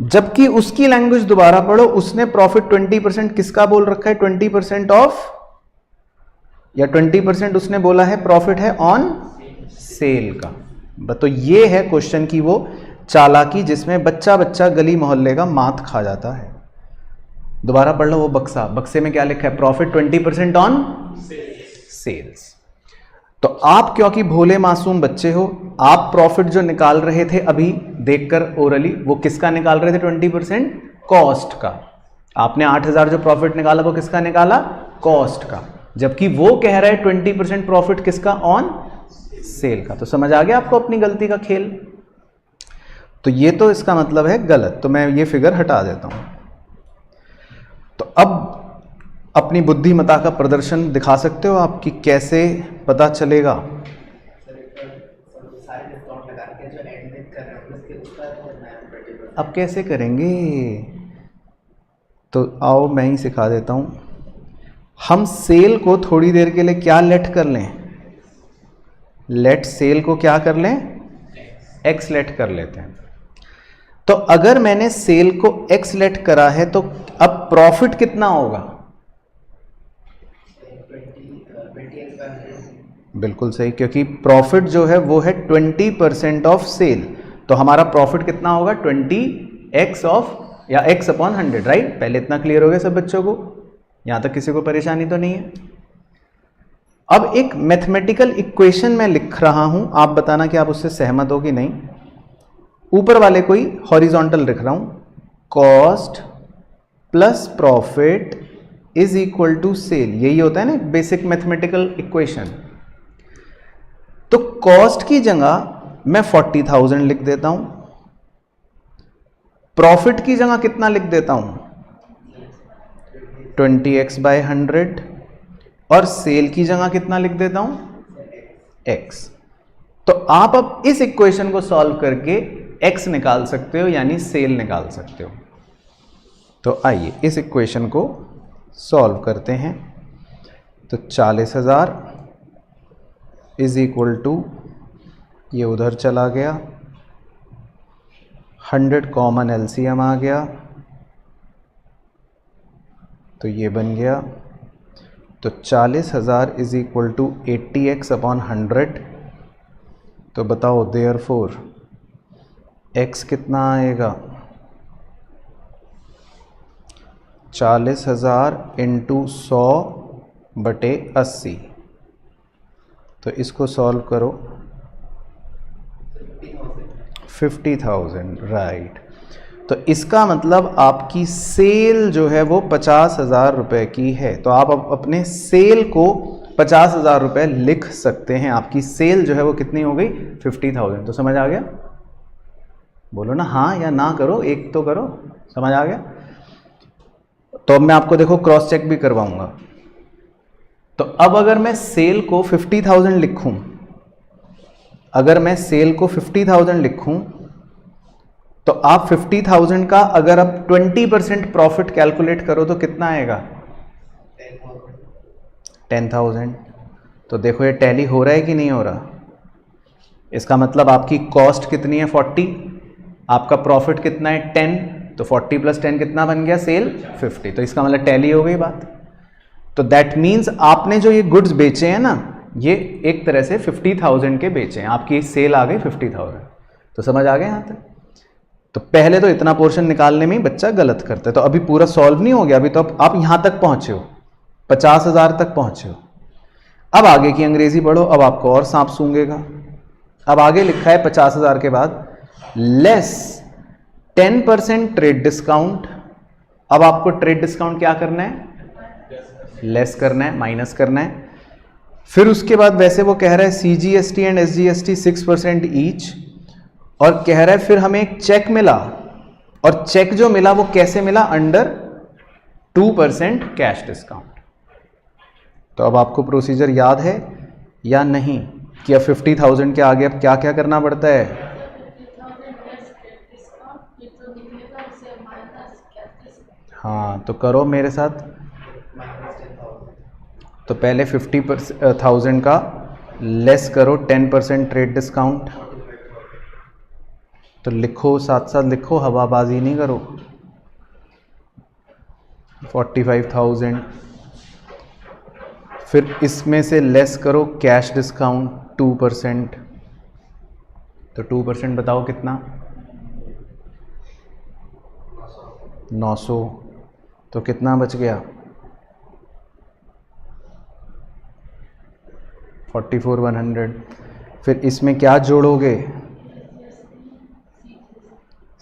[SPEAKER 1] जबकि उसकी लैंग्वेज दोबारा पढ़ो, उसने प्रॉफिट 20% किसका बोल रखा है, 20% ऑफ, या 20% उसने बोला है प्रॉफिट है ऑन सेल का। तो ये है क्वेश्चन की वो चालाकी जिसमें बच्चा बच्चा गली मोहल्ले का मात खा जाता है। दोबारा पढ़ लो वो बक्सा, बक्से में क्या लिखा है, प्रॉफिट 20% ऑन सेल्स। तो आप क्योंकि भोले मासूम बच्चे हो, आप प्रॉफिट जो निकाल रहे थे अभी देखकर ओरली, वो किसका निकाल रहे थे, 20% कॉस्ट का। आपने 8,000 जो प्रॉफिट निकाला वो किसका निकाला, कॉस्ट का। जबकि वो कह रहा है 20% प्रॉफिट किसका, ऑन सेल का। तो समझ आ गया आपको अपनी गलती का खेल। तो ये तो इसका मतलब है गलत, तो मैं ये फिगर हटा देता हूं। तो अब अपनी बुद्धिमत्ता का प्रदर्शन दिखा सकते हो आप कि कैसे पता चलेगा। अब कैसे करेंगे, तो आओ मैं ही सिखा देता हूं। हम सेल को थोड़ी देर के लिए क्या लेट कर लें, लेट सेल को क्या कर लें, एक्स लेट कर लेते हैं। तो अगर मैंने सेल को एक्स लेट करा है तो अब प्रॉफिट कितना होगा, बिल्कुल सही, क्योंकि प्रॉफिट जो है वो है 20% ऑफ सेल। तो हमारा प्रॉफिट कितना होगा, 20x ऑफ, या x अपॉन 100, राइट। पहले इतना क्लियर हो गया सब बच्चों को, यहां तक किसी को परेशानी तो नहीं है। अब एक मैथमेटिकल इक्वेशन मैं लिख रहा हूं, आप बताना कि आप उससे सहमत हो कि नहीं। ऊपर वाले को ही हॉरिजॉन्टल लिख रहा हूं, cost plus profit is equal to sale. यही होता है ना बेसिक मैथमेटिकल इक्वेशन। तो कॉस्ट की जगह मैं 40,000 लिख देता हूं, प्रॉफिट की जगह कितना लिख देता हूं, 20x/100, और सेल की जगह कितना लिख देता हूं, x। तो आप अब इस इक्वेशन को सॉल्व करके x निकाल सकते हो, यानी सेल निकाल सकते हो। तो आइए इस इक्वेशन को सॉल्व करते हैं। तो 40,000 इज इक्वल टू, ये उधर चला गया, 100 कॉमन एलसीएम आ गया, तो ये बन गया। तो 40,000 is equal to 80x upon 100। तो बताओ देयरफॉर x कितना आएगा, 40,000 इंटू 100/80। तो इसको सॉल्व करो, 50,000, राइट। तो इसका मतलब आपकी सेल जो है वो 50,000 रुपये की है। तो आप अपने सेल को 50,000 रुपये लिख सकते हैं। आपकी सेल जो है वो कितनी हो गई? 50,000। तो समझ आ गया? बोलो ना हाँ या ना करो, एक तो करो। समझ आ गया? तो अब मैं आपको देखो क्रॉस चेक भी करवाऊंगा। तो अब अगर मैं सेल को 50,000 लिखूं, अगर मैं सेल को 50,000 लिखूं, तो आप 50,000 का अगर आप 20% प्रॉफिट कैलकुलेट करो तो कितना आएगा? 10,000। तो देखो ये टैली हो रहा है कि नहीं हो रहा? इसका मतलब आपकी कॉस्ट कितनी है? 40, आपका प्रॉफिट कितना है? 10। तो 40 + 10 कितना बन गया? सेल 50। तो इसका मतलब टैली हो गई बात। तो दैट मीन्स आपने जो ये गुड्स बेचे हैं ना, ये एक तरह से 50,000 के बेचे हैं, आपकी सेल आ गई 50,000। तो समझ आ गया यहाँ तक? तो पहले तो इतना पोर्शन निकालने में ही बच्चा गलत करता है। तो अभी पूरा सॉल्व नहीं हो गया, अभी तो आप यहां तक पहुंचे हो, 50,000 तक पहुंचे हो। अब आगे की अंग्रेजी पढ़ो, अब आपको और सांप सूंघेगा। अब आगे लिखा है 50,000 के बाद लेस 10% ट्रेड डिस्काउंट। अब आपको ट्रेड डिस्काउंट क्या करना है? लेस करना है, माइनस करना है। फिर उसके बाद वैसे वो कह रहा है CGST एंड SGST 6% ईच, और कह रहा है फिर हमें एक चेक मिला, और चेक जो मिला वो कैसे मिला? Under 2% cash discount. तो अब आपको प्रोसीजर याद है या नहीं कि अब 50,000 के आगे अब क्या क्या करना पड़ता है? हाँ, तो करो मेरे साथ। तो पहले 50,000 का लेस करो 10% ट्रेड डिस्काउंट। तो लिखो, साथ साथ लिखो, हवाबाजी नहीं करो। 45,000, फिर इसमें से लेस करो कैश डिस्काउंट 2%। तो 2% बताओ कितना? 900। तो कितना बच गया? 44,100। फिर इसमें क्या जोड़ोगे?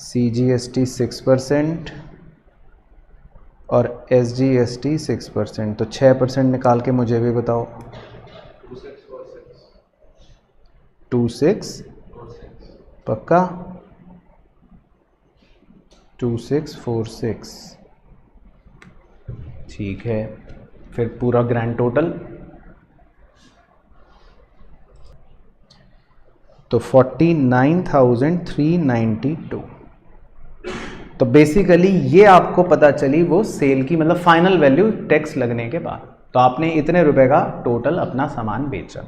[SPEAKER 1] CGST 6% और SGST 6%। तो 6% निकाल के मुझे भी बताओ। 26 पक्का? 2646, ठीक है। फिर पूरा ग्रैंड टोटल तो 49,392। तो बेसिकली ये आपको पता चली वो सेल की, मतलब फाइनल वैल्यू टैक्स लगने के बाद। तो आपने इतने रुपए का टोटल अपना सामान बेचा।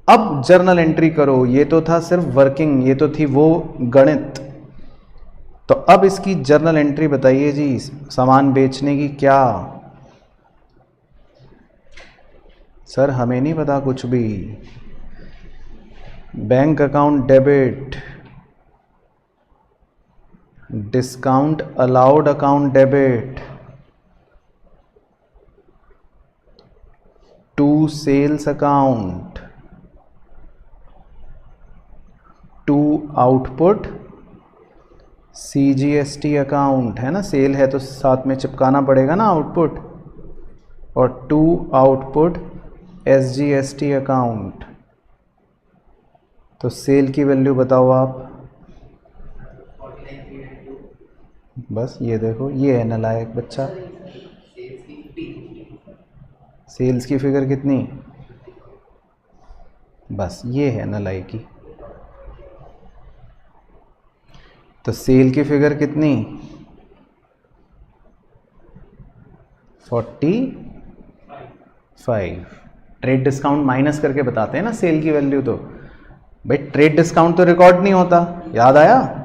[SPEAKER 1] अब जर्नल एंट्री करो। ये तो था सिर्फ वर्किंग, ये तो थी वो गणित। तो अब इसकी जर्नल एंट्री बताइए जी, सामान बेचने की। क्या सर हमें नहीं पता कुछ भी। Bank account debit, discount allowed account debit, to sales account, to output CGST account, है ना? सेल है तो साथ में चिपकाना पड़ेगा ना आउटपुट, और टू आउटपुट SGST अकाउंट। तो सेल की वैल्यू बताओ आप। बस ये देखो, ये है नालायक बच्चा। सेल्स की फिगर कितनी? बस ये है नालायकी। तो सेल की फिगर कितनी? 45। ट्रेड डिस्काउंट माइनस करके बताते हैं ना सेल की वैल्यू। तो भाई ट्रेड डिस्काउंट तो रिकॉर्ड नहीं होता, याद आया?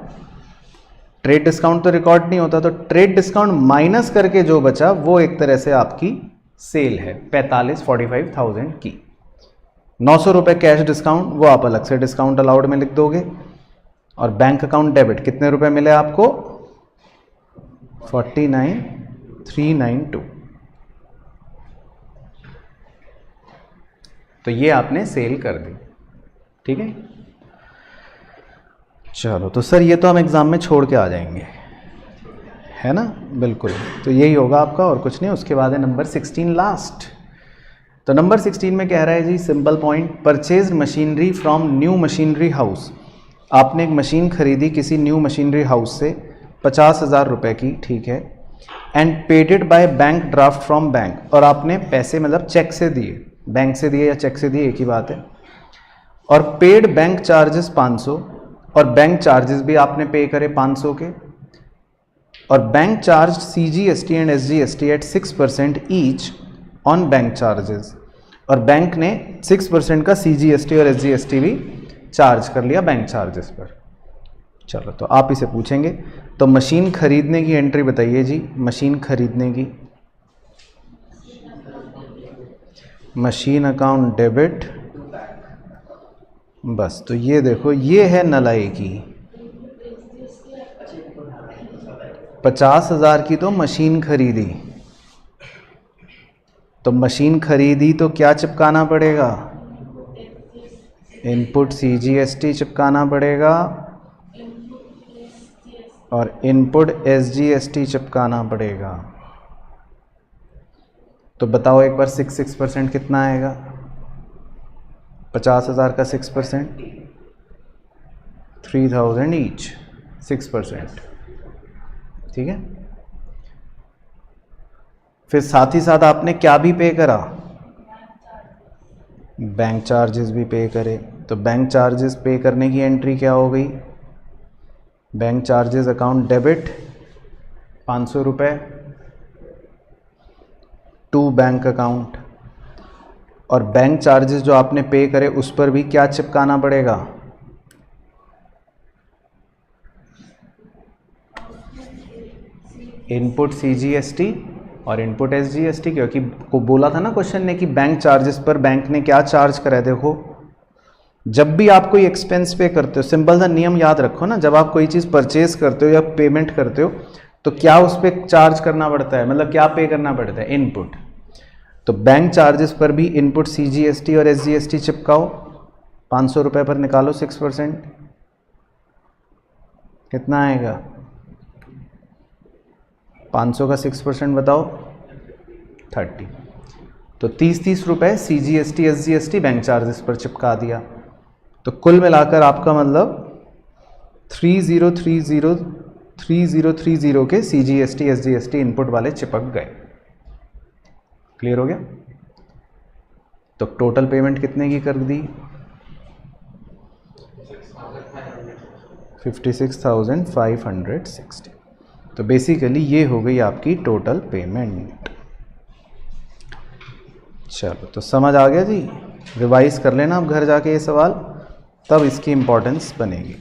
[SPEAKER 1] ट्रेड डिस्काउंट तो रिकॉर्ड नहीं होता, तो ट्रेड डिस्काउंट माइनस करके जो बचा वो एक तरह से आपकी सेल है 45,000 की। 900 रुपये कैश डिस्काउंट, वो आप अलग से डिस्काउंट अलाउड में लिख दोगे। और बैंक अकाउंट डेबिट कितने रुपए मिले आपको? 49,392। तो ये आपने सेल कर दी, ठीक है। चलो तो सर ये तो हम एग्ज़ाम में छोड़ के आ जाएंगे, है ना, बिल्कुल। तो यही होगा आपका और कुछ नहीं। उसके बाद है नंबर 16 लास्ट। तो नंबर 16 में कह रहा है जी, simple point, purchase machinery from new machinery house. आपने एक मशीन खरीदी किसी न्यू मशीनरी हाउस से 50,000 रुपये की, ठीक है, and paid it by bank draft from bank, और आपने पैसे मतलब चेक से दिए, बैंक से दिए या चेक से दिए एक ही बात है, और पेड बैंक चार्जेस 500, और बैंक चार्जेस भी आपने पे करे 500 के, और bank charge CGST and SGST at 6% each on bank charges, और बैंक ने 6% का CGST और SGST भी चार्ज कर लिया बैंक चार्जेस पर। चलो तो आप इसे पूछेंगे। तो मशीन खरीदने की एंट्री बताइए जी, मशीन खरीदने की, मशीन अकाउंट डेबिट, बस। तो ये देखो, ये है नलाई की 50,000 की तो मशीन खरीदी, तो मशीन खरीदी तो क्या चिपकाना पड़ेगा, इनपुट CGST चिपकाना पड़ेगा और इनपुट SGST चिपकाना पड़ेगा। तो बताओ एक बार 6% कितना आएगा, 50,000 का 6%, 3,000 ईच, 6%, ठीक है। फिर साथ ही साथ आपने क्या भी पे करा, बैंक चार्जेस भी पे करे। तो बैंक चार्जेस पे करने की एंट्री क्या हो गई, बैंक चार्जेस अकाउंट डेबिट 500 रुपये टू बैंक अकाउंट, और बैंक चार्जेस जो आपने पे करे उस पर भी क्या चिपकाना पड़ेगा, इनपुट CGST और इनपुट SGST, क्योंकि को बोला था ना क्वेश्चन ने कि बैंक चार्जेस पर बैंक ने क्या चार्ज करा है। देखो, जब भी आप कोई एक्सपेंस पे करते हो, सिंपल सा नियम याद रखो ना, जब आप कोई चीज़ परचेज करते हो या पेमेंट करते हो तो क्या उस पर चार्ज करना पड़ता है, मतलब क्या पे करना पड़ता है, इनपुट। तो बैंक चार्जेस पर भी इनपुट CGST और SGST चिपकाओ, 500 रुपये पर निकालो 6%, कितना आएगा, 500 का 6% बताओ, 30। तो 30 रुपये CGST SGST बैंक चार्जेस पर चिपका दिया। तो कुल मिलाकर आपका मतलब 3030 के CGST SGST इनपुट वाले चिपक गए। क्लियर हो गया। तो टोटल पेमेंट कितने की कर दी, 56,560। तो बेसिकली ये हो गई आपकी टोटल पेमेंट। चलो तो समझ आ गया जी, रिवाइज कर लेना अब घर जाके ये सवाल, तब इसकी इम्पोर्टेंस बनेगी।